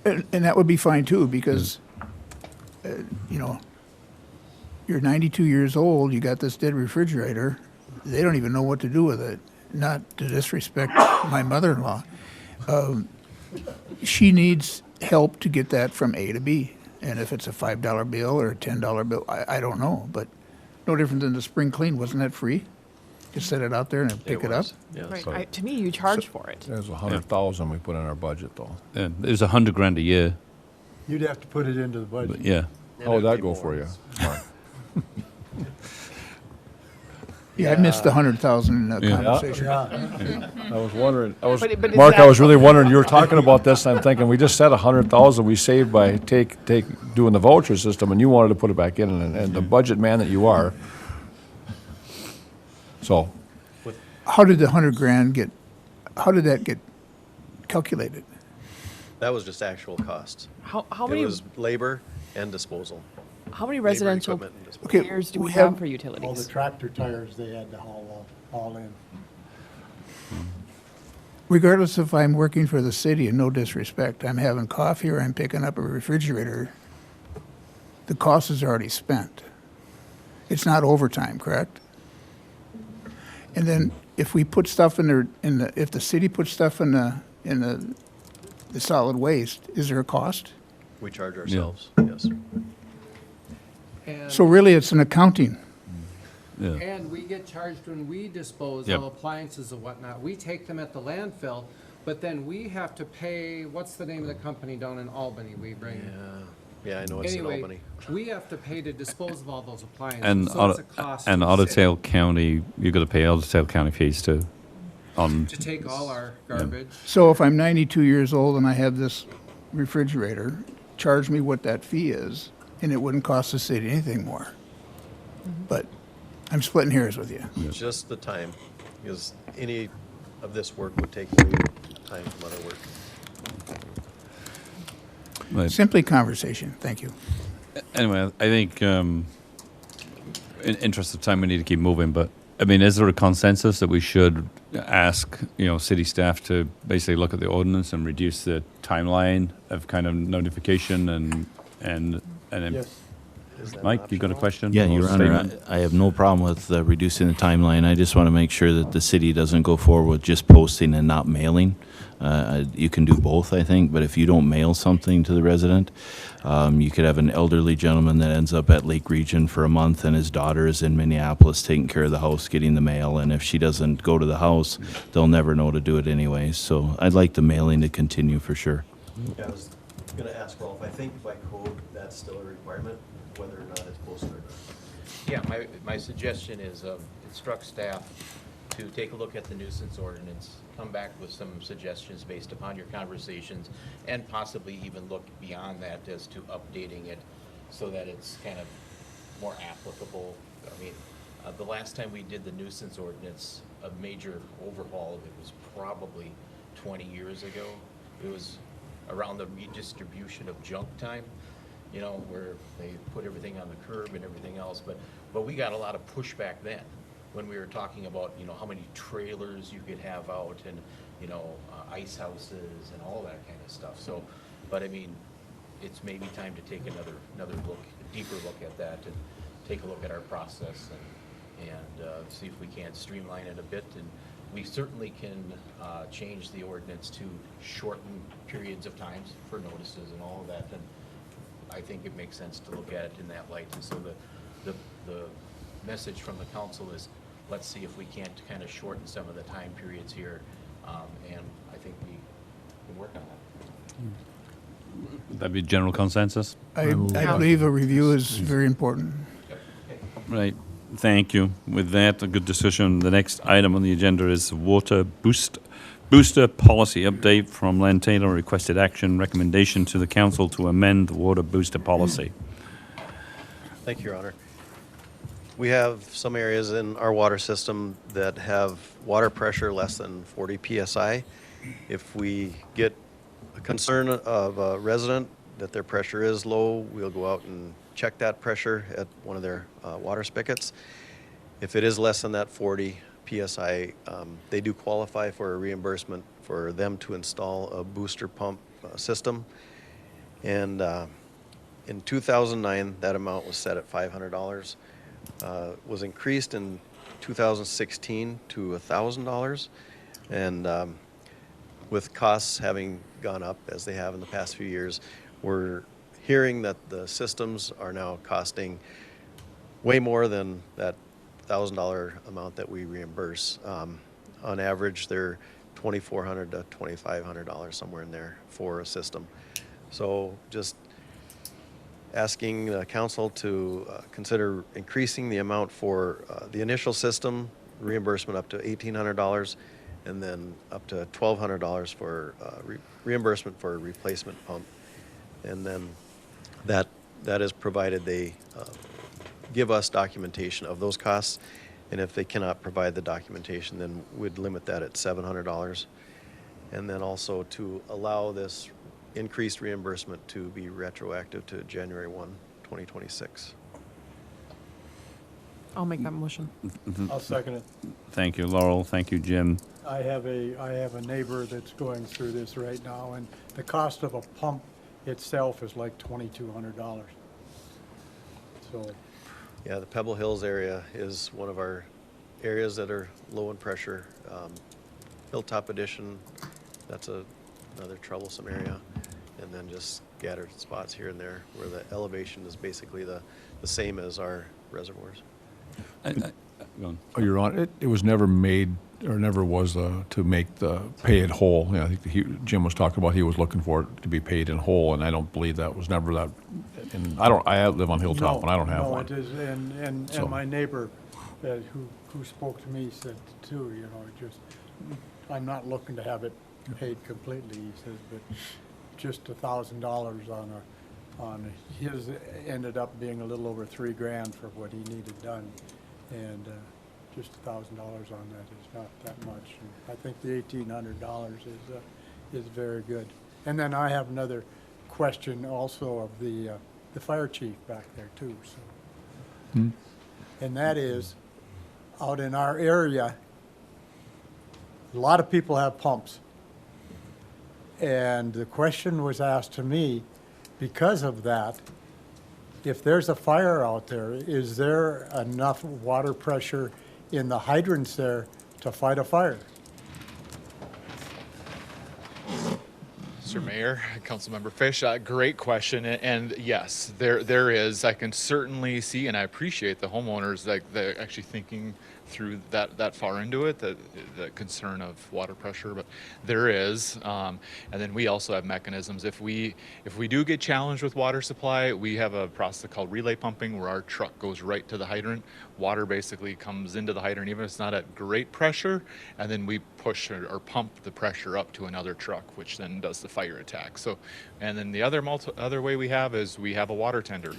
And that would be fine too, because, you're 92 years old, you got this dead refrigerator, they don't even know what to do with it. Not to disrespect my mother-in-law. She needs help to get that from A to B. And if it's a $5 bill or a $10 bill, I don't know, but no different than the spring clean. Wasn't that free? Just set it out there and pick it up? Yes. Right. So- To me, you charge for it. There's 100,000 we put in our budget, though. Yeah, it was $100,000 a year, You'd have to put it into the budget. but yeah. How would that go for you? Mark? Yeah, I missed the 100,000 conversation. I was wondering, But is Mark, I that- was really wondering, you were talking about this, and I'm thinking, we just said 100,000 we saved by doing the voucher system, and you wanted to put it back in, and the budget man that you are. So, How did the $100,000 how did that get calculated? That was just actual costs. How It many was labor and disposal. residential equipment and disposal. Okay, tires do we we have have- for All the utilities? tractor tires they had to haul in. Regardless if I'm working for the city, and no disrespect, I'm having coffee or I'm picking up a refrigerator, the cost is already spent. It's not overtime, correct? And then if we put stuff if the city puts stuff in the solid waste, is there a cost? We charge ourselves, yes. So really, it's an accounting. Yeah. And we get charged when we dispose Yep. of appliances and whatnot. We take them at the landfill, but then we have to pay, what's the name of the company down in Albany we bring? Yeah, I know it's in Anyway, Albany. we have to pay to dispose of all those appliances, And so it's a cost. to the city. Otter Tail County, you've got to pay Otter Tail County fees too. on. To take all our garbage. So if I'm 92 years old and I have this refrigerator, charge me what that fee is, and it wouldn't cost the city anything more. But I'm splitting hairs with you. Just the time, because any of this work would take away time from other work. Simply conversation. Thank you. Anyway, I think in interest of time, we need to keep moving. But I mean, is there a consensus that we should ask, city staff to basically look at the ordinance and reduce the timeline of kind of notification and Yes. Mike, you got a question? Yeah, or Your Honor, statement? I have no problem with reducing the timeline. I just want to make sure that the city doesn't go forward with just posting and not mailing. You can do both, I think, but if you don't mail something to the resident, you could have an elderly gentleman that ends up at Lake Region for a month and his daughter is in Minneapolis taking care of the house, getting the mail, and if she doesn't go to the house, they'll never know to do it anyway. So I'd like the mailing to continue for sure. Yeah, I was going to ask Rolf, I think by code, that's still a requirement, whether or not it's posted or not. Yeah, my suggestion is instruct staff to take a look at the nuisance ordinance, come back with some suggestions based upon your conversations, and possibly even look beyond that as to updating it so that it's kind of more applicable. I mean, the last time we did the nuisance ordinance, a major overhaul of it was probably 20 years ago. It was around the redistribution of junk time, where they put everything on the curb and everything else. But we got a lot of pushback then when we were talking about, how many trailers you could have out and, ice houses and all that kind of stuff. So, but I mean, it's maybe time to take another look, a deeper look at that and take a look at our process and see if we can't streamline it a bit. And we certainly can change the ordinance to shorten periods of times for notices and all of that. And I think it makes sense to look at it in that light. And so the message from the council is, let's see if we can't kind of shorten some of the time periods here. And I think we can work on that. Would that be general consensus? I believe a review is very important. Right. Thank you. With that, a good discussion. The next item on the agenda is water booster policy update from Len Taylor. Requested action recommendation to the council to amend the water booster policy. Thank you, Your Honor. We have some areas in our water system that have water pressure less than 40 psi. If we get a concern of a resident that their pressure is low, we'll go out and check that pressure at one of their water spigots. If it is less than that 40 psi, they do qualify for a reimbursement for them to install a booster pump system. And in 2009, that amount was set at $500. Was increased in 2016 to $1,000, and with costs having gone up as they have in the past few years, we're hearing that the systems are now costing way more than that $1,000 amount that we reimburse. On average, they're $2,400 to $2,500, somewhere in there, for a system. So just asking the council to consider increasing the amount for the initial system reimbursement up to $1,800, and then up to $1,200 for reimbursement for a replacement pump. And then that is provided they give us documentation of those costs, and if they cannot provide the documentation, then we'd limit that at $700. And then also to allow this increased reimbursement to be retroactive to January 1, 2026. I'll make that motion. I'll second it. Thank you, Laurel. Thank you, Jim. I have a neighbor that's going through this right now, and the cost of a pump itself is like $2,200. So, yeah, the Pebble Hills area is one of our areas that are low in pressure. Hilltop Addition, that's another troublesome area, and then just scattered spots here and there where the elevation is basically the same as our reservoirs. Go on. Oh, Your Honor, it was never made, or never was to make the pay it whole. I think Jim was talking about he was looking for it to be paid in whole, and I don't believe that was never that. And I live on Hilltop, and I don't have one. No, it is, and my neighbor who spoke to me said too, just I'm not looking to have it paid completely, he says, but just $1,000 on his ended up being a little over $3,000 for what he needed done. And just $1,000 on that is not that much. And I think the $1,800 is very good. And then I have another question also of the fire chief back there too. So, and that is, out in our area, a lot of people have pumps. And the question was asked to me, because of that, if there's a fire out there, is there enough water pressure in the hydrants there to fight a fire? Mr. Mayor, Councilmember Fish, great question, and yes, there is. I can certainly see, and I appreciate the homeowners that they're actually thinking through that far into it, the concern of water pressure, but there is. And then we also have mechanisms. If we do get challenged with water supply, we have a process called relay pumping where our truck goes right to the hydrant. Water basically comes into the hydrant, even if it's not at great pressure, and then we push or pump the pressure up to another truck, which then does the fire attack. So, and then the other way we have is we have a water tender,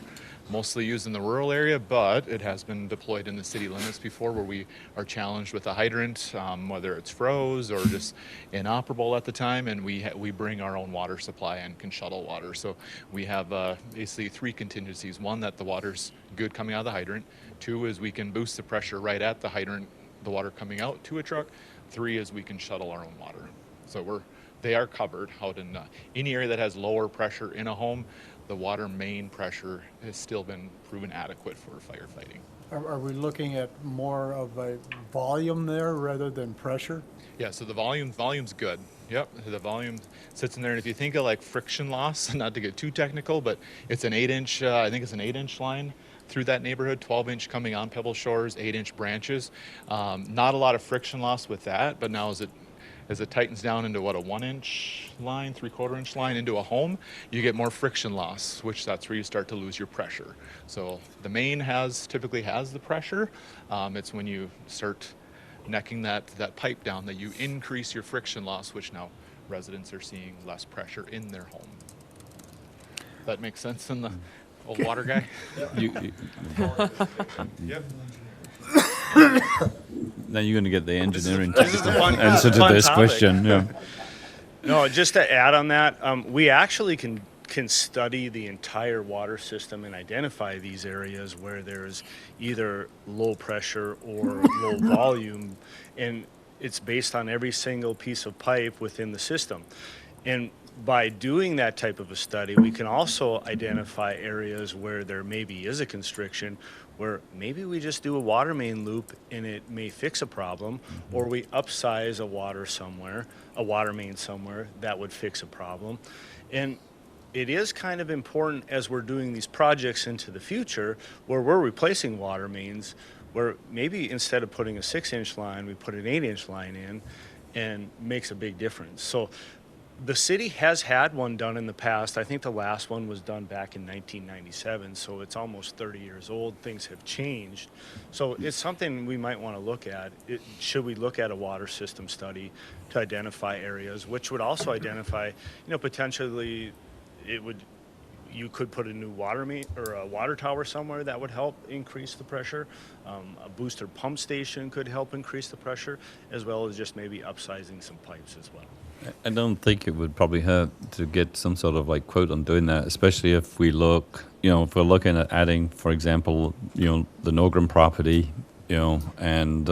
mostly used in the rural area, but it has been deployed in the city limits before, where we are challenged with a hydrant, whether it's froze or just inoperable at the time, and we bring our own water supply and can shuttle water. So we have basically 3 contingencies. One, that the water's good coming out of the hydrant. 2 is we can boost the pressure right at the hydrant, the water coming out to a truck. 3 is we can shuttle our own water. So they are covered out in any area that has lower pressure in a home. The water main pressure has still been proven adequate for firefighting. Are we looking at more of a volume there rather than pressure? Yeah, so the volume's good. Yep, the volume sits in there, and if you think of like friction loss, not to get too technical, but it's an 8-inch, I think it's an 8-inch line through that neighborhood, 12-inch coming on Pebble Shores, 8-inch branches. Not a lot of friction loss with that, but now as it tightens down into what, a 1-inch line, 3/4-inch line into a home, you get more friction loss, which that's where you start to lose your pressure. So the main typically has the pressure. It's when you start necking that pipe down that you increase your friction loss, which now residents are seeing less pressure in their home. That makes sense in the old water guy? Yep. Now you're going to get the engineering This is a fun answer to fun this topic. question. Yeah. No, just to add on that, we actually can study the entire water system and identify these areas where there's either low pressure or low volume, and it's based on every single piece of pipe within the system. And by doing that type of a study, we can also identify areas where there maybe is a constriction, where maybe we just do a water main loop and it may fix a problem, or we upsize a water main somewhere that would fix a problem. And it is kind of important as we're doing these projects into the future where we're replacing water mains, where maybe instead of putting a 6-inch line, we put an 8-inch line in, and makes a big difference. So the city has had one done in the past. I think the last one was done back in 1997, so it's almost 30 years old. Things have changed. So it's something we might want to look at. Should we look at a water system study to identify areas, which would also identify, potentially you could put a new water main or a water tower somewhere that would help increase the pressure. A booster pump station could help increase the pressure, as well as just maybe upsizing some pipes as well. I don't think it would probably hurt to get some sort of like quote on doing that, especially if we look, if we're looking at adding, for example, the Norgren property, and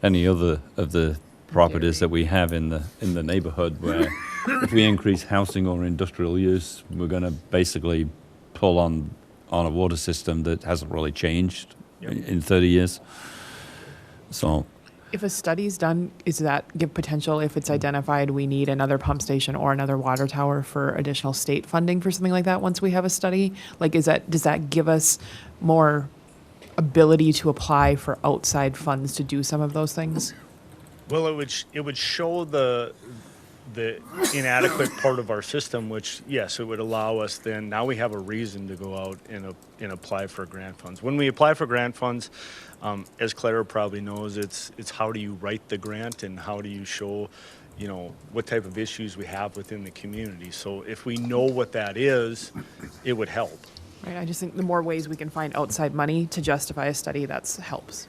any other of the properties that we have in the neighborhood where if we increase housing or industrial use, we're going to basically pull on a water system that hasn't really changed in 30 years. So If a study's done, does that give potential if it's identified we need another pump station or another water tower for additional state funding for something like that once we have a study? Like, does that give us more ability to apply for outside funds to do some of those things? Well, it would show the the inadequate part of our system, which, yes, it would allow us then, now we have a reason to go out and apply for grant funds. When we apply for grant funds, as Clara probably knows, it's how do you write the grant and how do you show, you know, what type of issues we have within the community. So if we know what that is, it would help. Right, I just think the more ways we can find outside money to justify a study, that helps.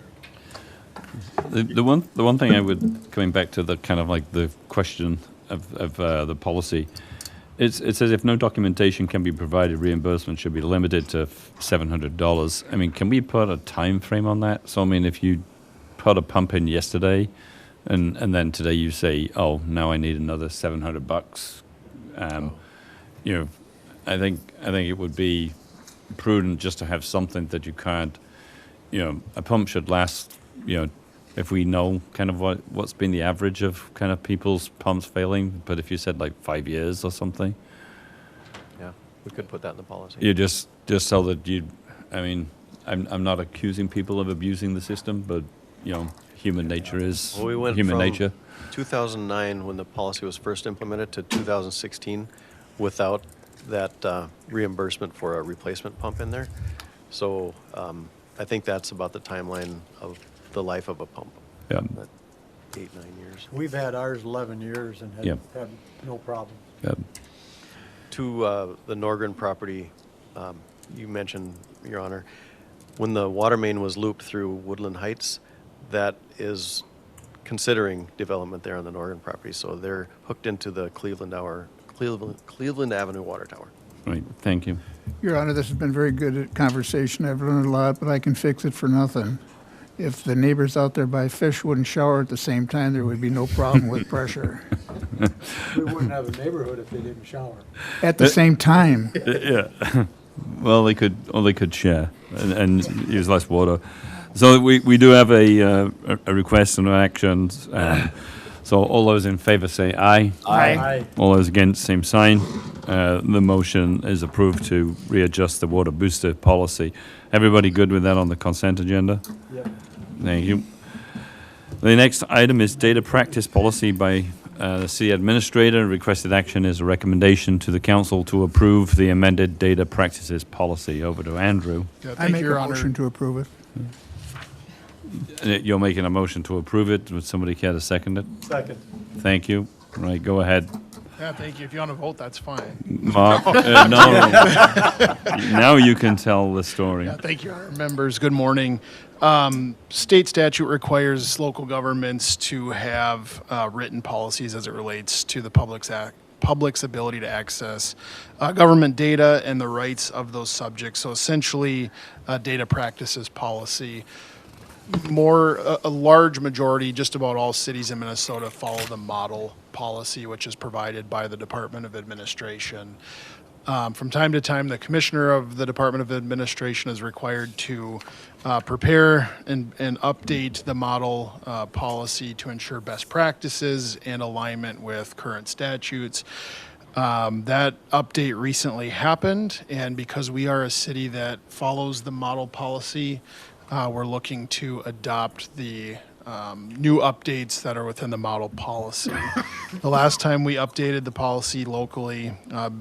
The one thing I would, coming back to the kind of like the question of the policy, it says if no documentation can be provided, reimbursement should be limited to $700. I mean, can we put a time frame on that? So I mean, if you put a pump in yesterday, and then today you say, oh, now I need another $700. You know, I think it would be prudent just to have something that you can't. You know, a pump should last. You know, if we know kind of what's been the average of kind of people's pumps failing, but if you said like 5 years or something, Yeah, we could put that in the policy. you just so that you. I mean, I'm not accusing people of abusing the system, but you know, human nature is Well, we went human from nature. 2009, when the policy was first implemented, to 2016 without that reimbursement for a replacement pump in there. So I think that's about the timeline of the life of a pump. Yeah. That 8-9 years. We've had ours 11 years and Yeah. had no problem. To the Norgren property, you mentioned, Your Honor, when the water main was looped through Woodland Heights, that is considering development there on the Norgren property. So they're hooked into the Cleveland Avenue water tower. Right. Thank you. Your Honor, this has been very good conversation. I've learned a lot, but I can fix it for nothing. If the neighbors out there by fish wouldn't shower at the same time, there would be no problem with pressure. We wouldn't have a neighborhood if they didn't shower. At the same time. Yeah. Well, they could share and use less water. So we do have a request and actions. So all those in favor say aye. Aye. All those against, same sign. The motion is approved to readjust the water booster policy. Everybody good with that on the consent agenda? Yep. Thank you. The next item is data practice policy by the city administrator. Requested action is a recommendation to the council to approve the amended data practices policy. Over to Andrew. Yeah, I thank make you, Your a Honor. motion to approve it. You're making a motion to approve it. Would somebody care to second it? Second. Thank you. Right, go ahead. Yeah, thank you. If you want to vote, that's fine. Mark, no. Now you can tell the story. Yeah, thank you, Your Honor. Members. Good morning. State statute requires local governments to have written policies as it relates to the public's ability to access government data and the rights of those subjects. So essentially, data practices policy. A large majority, just about all cities in Minnesota follow the model policy, which is provided by the Department of Administration. From time to time, the commissioner of the Department of Administration is required to prepare and update the model policy to ensure best practices and alignment with current statutes. That update recently happened, and because we are a city that follows the model policy, we're looking to adopt the new updates that are within the model policy. The last time we updated the policy locally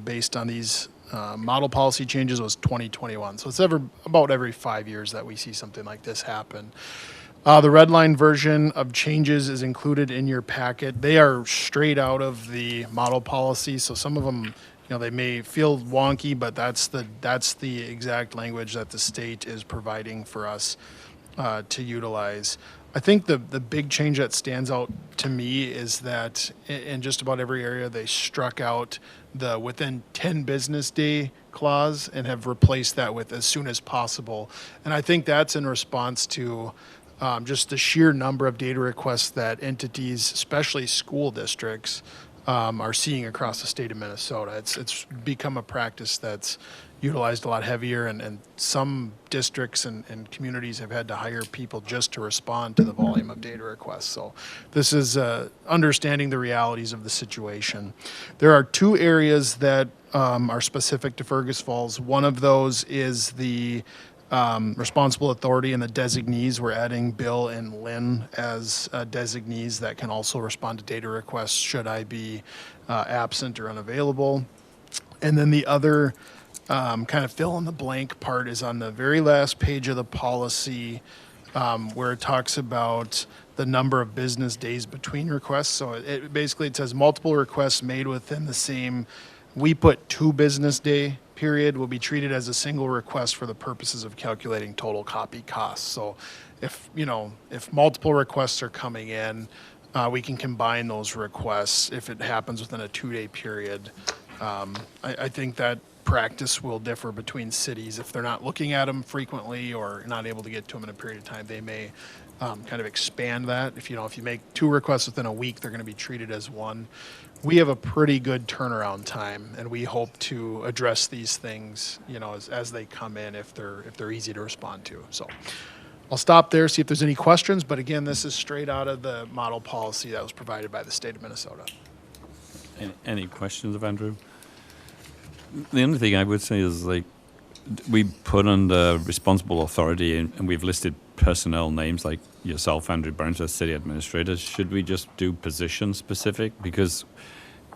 based on these model policy changes was 2021. So it's about every 5 years that we see something like this happen. The red line version of changes is included in your packet. They are straight out of the model policy, so some of them, they may feel wonky, but that's the exact language that the state is providing for us to utilize. I think the big change that stands out to me is that in just about every area, they struck out the within 10 business day clause and have replaced that with as soon as possible. And I think that's in response to just the sheer number of data requests that entities, especially school districts, are seeing across the state of Minnesota. It's become a practice that's utilized a lot heavier, and some districts and communities have had to hire people just to respond to the volume of data requests. So this is understanding the realities of the situation. There are two areas that are specific to Fergus Falls. One of those is the responsible authority and the designees. We're adding Bill and Lynn as designees that can also respond to data requests should I be absent or unavailable. And then the other kind of fill in the blank part is on the very last page of the policy where it talks about the number of business days between requests. So it basically it says multiple requests made within the same, we put 2 business day period will be treated as a single request for the purposes of calculating total copy costs. So if multiple requests are coming in, we can combine those requests if it happens within a 2-day period. I think that practice will differ between cities. If they're not looking at them frequently or not able to get to them in a period of time, they may kind of expand that. If you make 2 requests within a week, they're going to be treated as one. We have a pretty good turnaround time, and we hope to address these things, as they come in if they're easy to respond to. So I'll stop there, see if there's any questions. But again, this is straight out of the model policy that was provided by the state of Minnesota. Any questions of Andrew? The only thing I would say is, we put under responsible authority and we've listed personnel names like yourself, Andrew Burns, as city administrator. Should we just do position specific? Because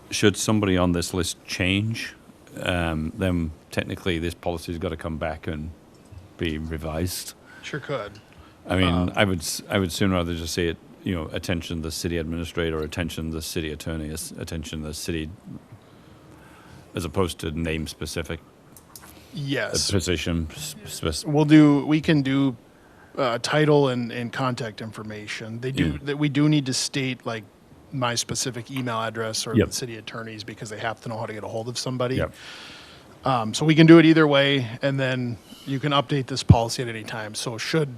should somebody on this list change, then technically this policy's got to come back and be revised. Sure could. I mean, I would sooner rather just say it, attention the city administrator, or attention the city attorney, attention the city, as opposed to name specific. Yes. Position specific. We can do title and contact information. We do need to state my specific email address or the city attorney's, because they have to know how to get a hold of somebody. Yep. So we can do it either way, and then you can update this policy at any time. So should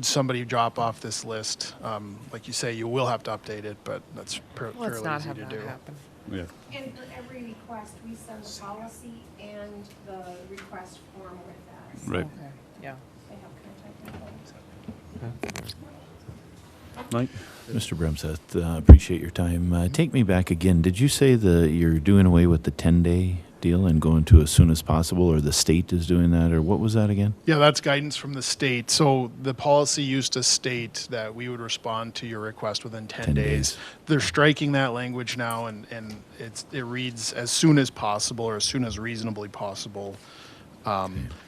somebody drop off this list, like you say, you will have to update it, but that's fairly Let's not easy have to that do. happen. Yeah. And for every request, we send the policy and the request form with that. So Right. Okay, yeah. they have contact info. Mike? Mr. Bremseth, appreciate your time. Take me back again. Did you say you're doing away with the 10-day deal and going to as soon as possible, or the state is doing that, or what was that again? Yeah, that's guidance from the state. So the policy used to state that we would respond to your request within 10 days. They're striking that language now, and it reads as soon as possible or as soon as reasonably possible.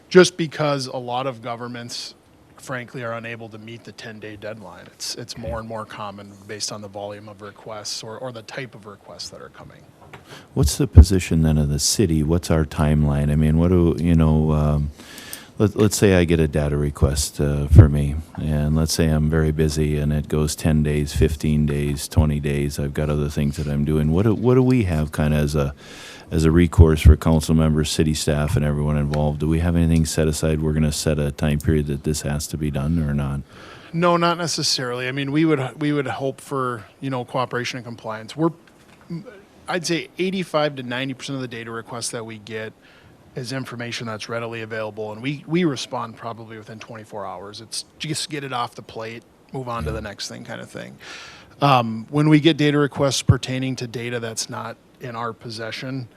Just because a lot of governments, frankly, are unable to meet the 10-day deadline. It's more and more common based on the volume of requests or the type of requests that are coming. What's the position then of the city? What's our timeline? I mean, let's say I get a data request for me, and let's say I'm very busy and it goes 10 days, 15 days, 20 days. I've got other things that I'm doing. What do we have kind of as a recourse for council members, city staff, and everyone involved? Do we have anything set aside? We're going to set a time period that this has to be done, or not? No, not necessarily. I mean, we would hope for cooperation and compliance. I'd say 85 to 90% of the data requests that we get is information that's readily available, and we respond probably within 24 hours. It's just get it off the plate, move on to the next thing kind of thing. When we get data requests pertaining to data that's not in our possession,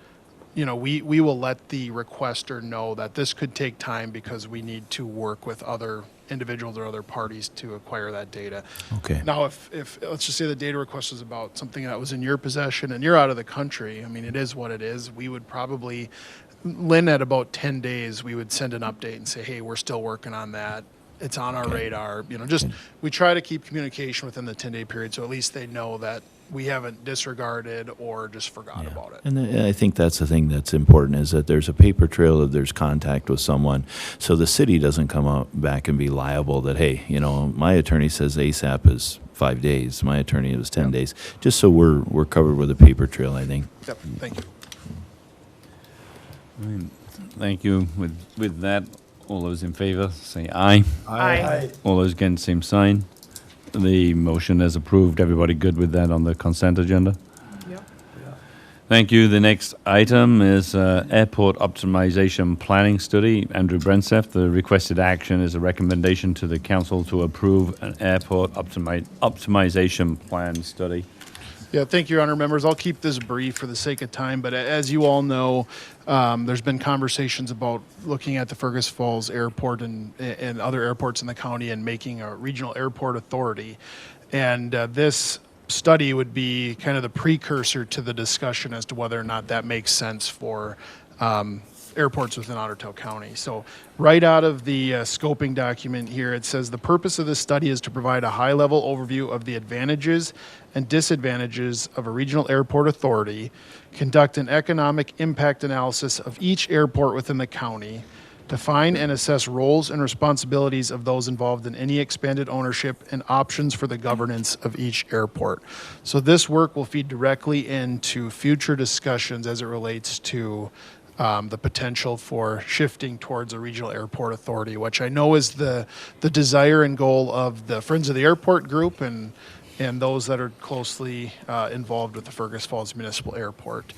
we will let the requester know that this could take time because we need to work with other individuals or other parties to acquire that data. Okay. Now, if let's just say the data request is about something that was in your possession and you're out of the country, I mean, it is what it is. We would probably, Lynn, at about 10 days, we would send an update and say, hey, we're still working on that. It's on our radar. We try to keep communication within the 10-day period, so at least they know that we haven't disregarded or just forgot about it. And I think that's the thing that's important, is that there's a paper trail, that there's contact with someone, so the city doesn't come out back and be liable that, hey, my attorney says ASAP is 5 days, my attorney is 10 days, just so we're covered with a paper trail, I think. Yep, thank you. Thank you. With that, all those in favor, say aye. Aye. All those against, same sign. The motion is approved. Everybody good with that on the consent agenda? Yep. Thank you. The next item is Airport Optimization Planning Study. Andrew Brenseth, the requested action is a recommendation to the council to approve an airport optimization plan study. Yeah, thank you, Your Honor. Members, I'll keep this brief for the sake of time, but as you all know, there's been conversations about looking at the Fergus Falls Airport and other airports in the county and making a regional airport authority. And this study would be kind of the precursor to the discussion as to whether or not that makes sense for airports within Otter Tail County. So right out of the scoping document here, it says the purpose of this study is to provide a high-level overview of the advantages and disadvantages of a regional airport authority, conduct an economic impact analysis of each airport within the county, define and assess roles and responsibilities of those involved in any expanded ownership and options for the governance of each airport. So this work will feed directly into future discussions as it relates to the potential for shifting towards a regional airport authority, which I know is the desire and goal of the Friends of the Airport group and those that are closely involved with the Fergus Falls Municipal Airport.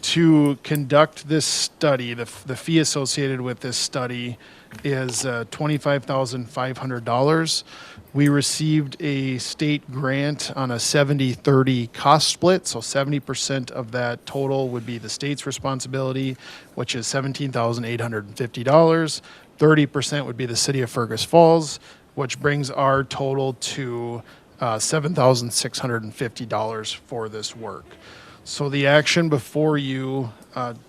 To conduct this study, the fee associated with this study is $25,500. We received a state grant on a 70-30 cost split, so 70% of that total would be the state's responsibility, which is $17,850. 30% would be the city of Fergus Falls, which brings our total to $7,650 for this work. So the action before you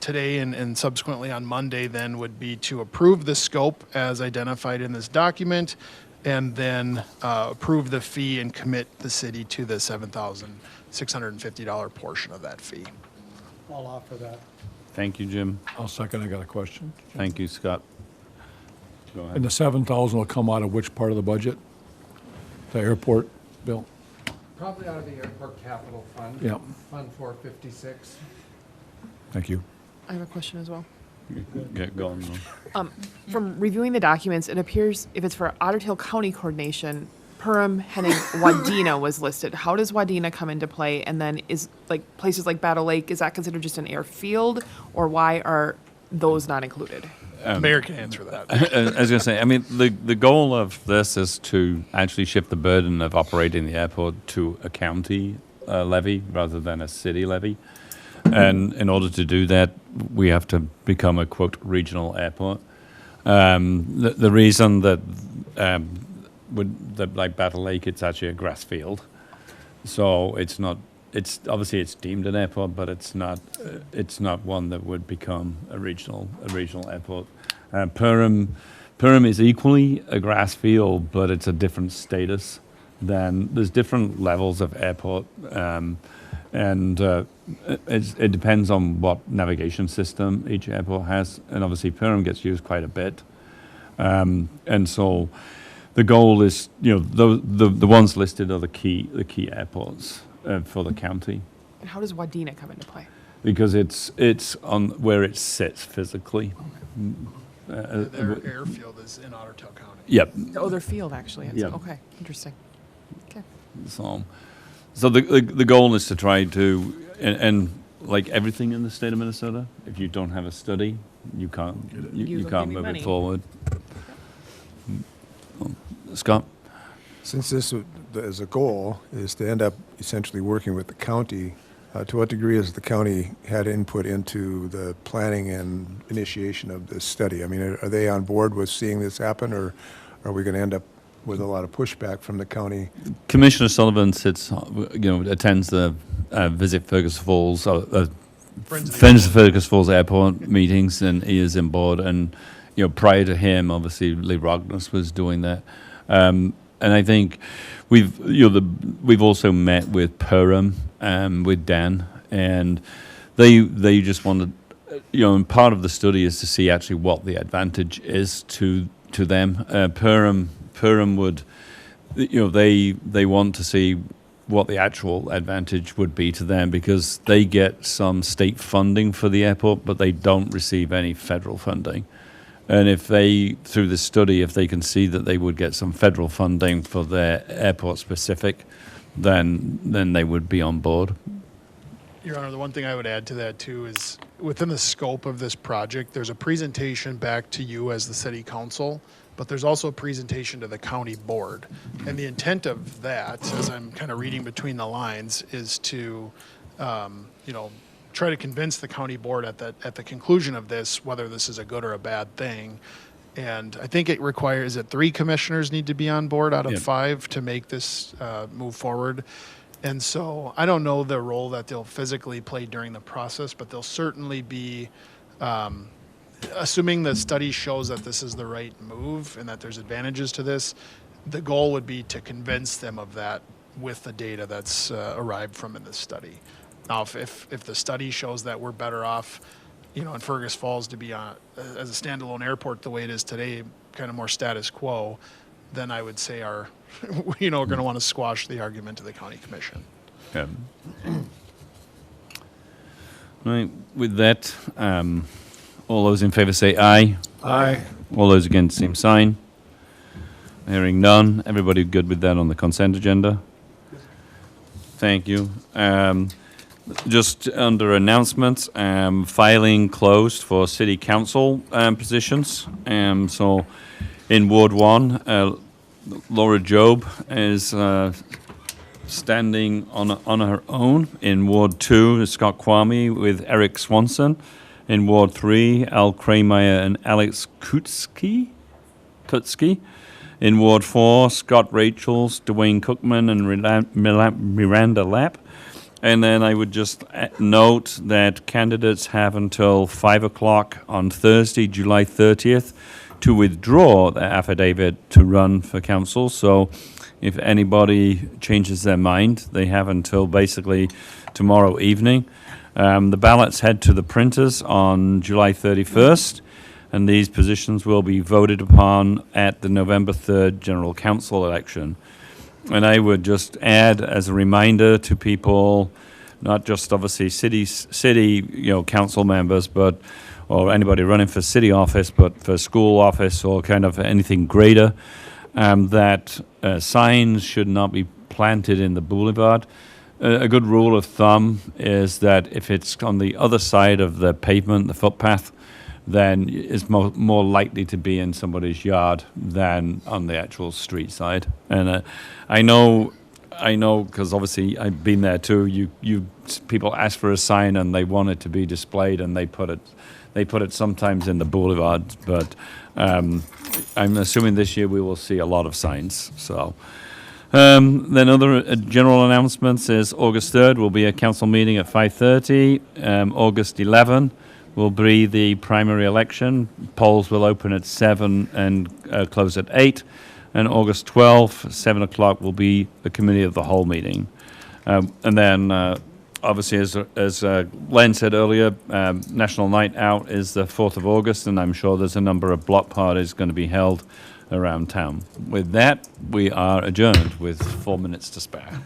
today and subsequently on Monday then would be to approve the scope as identified in this document and then approve the fee and commit the city to the $7,650 portion of that fee. I'll offer that. Thank you, Jim. I'll second. I got a question. Thank you, Scott. Go ahead. And the 7,000 will come out of which part of the budget? The airport, Bill? Probably out of the airport capital fund. Yep. Fund 456. Thank you. I have a question as well. Get going. From reviewing the documents, it appears if it's for Otter Tail County coordination, Perham, Henning, Wadena was listed. How does Wadena come into play? And then is like places like Battle Lake, is that considered just an airfield, or why are those not included? Mayor can answer that. I was going to say, I mean, the goal of this is to actually shift the burden of operating the airport to a county levy rather than a city levy. And in order to do that, we have to become a, quote, regional airport. The reason that, like Battle Lake, it's actually a grass field. So it's not, it's obviously it's deemed an airport, but it's not one that would become a regional airport. Perham is equally a grass field, but it's a different status. There's different levels of airport, and it depends on what navigation system each airport has. And obviously Perham gets used quite a bit, and so the goal is, the ones listed are the key airports for the county. And how does Wadena come into play? Because it's on where it sits physically. Their airfield is in Otter Tail County. Yep. Oh, their field actually. Yep. Okay, interesting. Okay. So the goal is to try to, and like everything in the state of Minnesota, if you don't have a study, you can't you can't move it forward. Scott? Since this as a goal is to end up essentially working with the county, to what degree has the county had input into the planning and initiation of this study? I mean, are they on board with seeing this happen, or are we going to end up with a lot of pushback from the county? Commissioner Sullivan attends the Visit Fergus Falls, Friends of Fergus Falls Airport meetings, and he is on board. And prior to him, obviously Lee Rognus was doing that. And I think we've also met with Perham, with Dan, and they just wanted, and part of the study is to see actually what the advantage is to them. Perham would, they want to see what the actual advantage would be to them, because they get some state funding for the airport, but they don't receive any federal funding. And if they, through this study, if they can see that they would get some federal funding for their airport specific, then they would be on board. Your Honor, the one thing I would add to that too is within the scope of this project, there's a presentation back to you as the city council but there's also a presentation to the county board. And the intent of that, as I'm kind of reading between the lines, is to, try to convince the county board at the conclusion of this, whether this is a good or a bad thing. And I think it requires that 3 commissioners need to be on board out of 5 to make this move forward. And so I don't know the role that they'll physically play during the process, but they'll certainly be, assuming the study shows that this is the right move and that there's advantages to this, the goal would be to convince them of that with the data that's arrived from in this study. Now, if the study shows that we're better off, in Fergus Falls to be on as a standalone airport the way it is today, kind of more status quo, then I would say we're going to want to squash the argument to the county commission. Yeah. Right. With that, all those in favor say aye. Aye. All those against, same sign. Hearing none. Everybody good with that on the consent agenda? Thank you. Just under announcements, filing closed for city council positions. So in Ward 1, Laura Job is standing on her own. In Ward 2 is Scott Kwame with Eric Swanson. In Ward 3, Al Krameyer and Alex Kutsky. In Ward 4, Scott Rachels, Dwayne Cookman, and Miranda Lapp. And then I would just note that candidates have until 5 o'clock on Thursday, July 30th, to withdraw their affidavit to run for council. So if anybody changes their mind, they have until basically tomorrow evening. The ballots head to the printers on July 31st, and these positions will be voted upon at the November 3rd General Council election. And I would just add as a reminder to people, not just obviously city council members, but or anybody running for city office, but for school office or kind of anything greater, that signs should not be planted in the boulevard. A good rule of thumb is that if it's on the other side of the pavement, the footpath, then it's more likely to be in somebody's yard than on the actual street side. And I know, because obviously I've been there too. People ask for a sign and they want it to be displayed, and they put it sometimes in the boulevard. But I'm assuming this year we will see a lot of signs. So then other general announcements is August 3rd will be a council meeting at 5:30. August 11th. Will be the primary election. Polls will open at 7 and close at 8. And August 12th, 7 o'clock, will be the committee of the whole meeting. And then, obviously, as Len said earlier, National Night Out is the 4th of August, and I'm sure there's a number of block parties going to be held around town. With that, we are adjourned with 4 minutes to spare.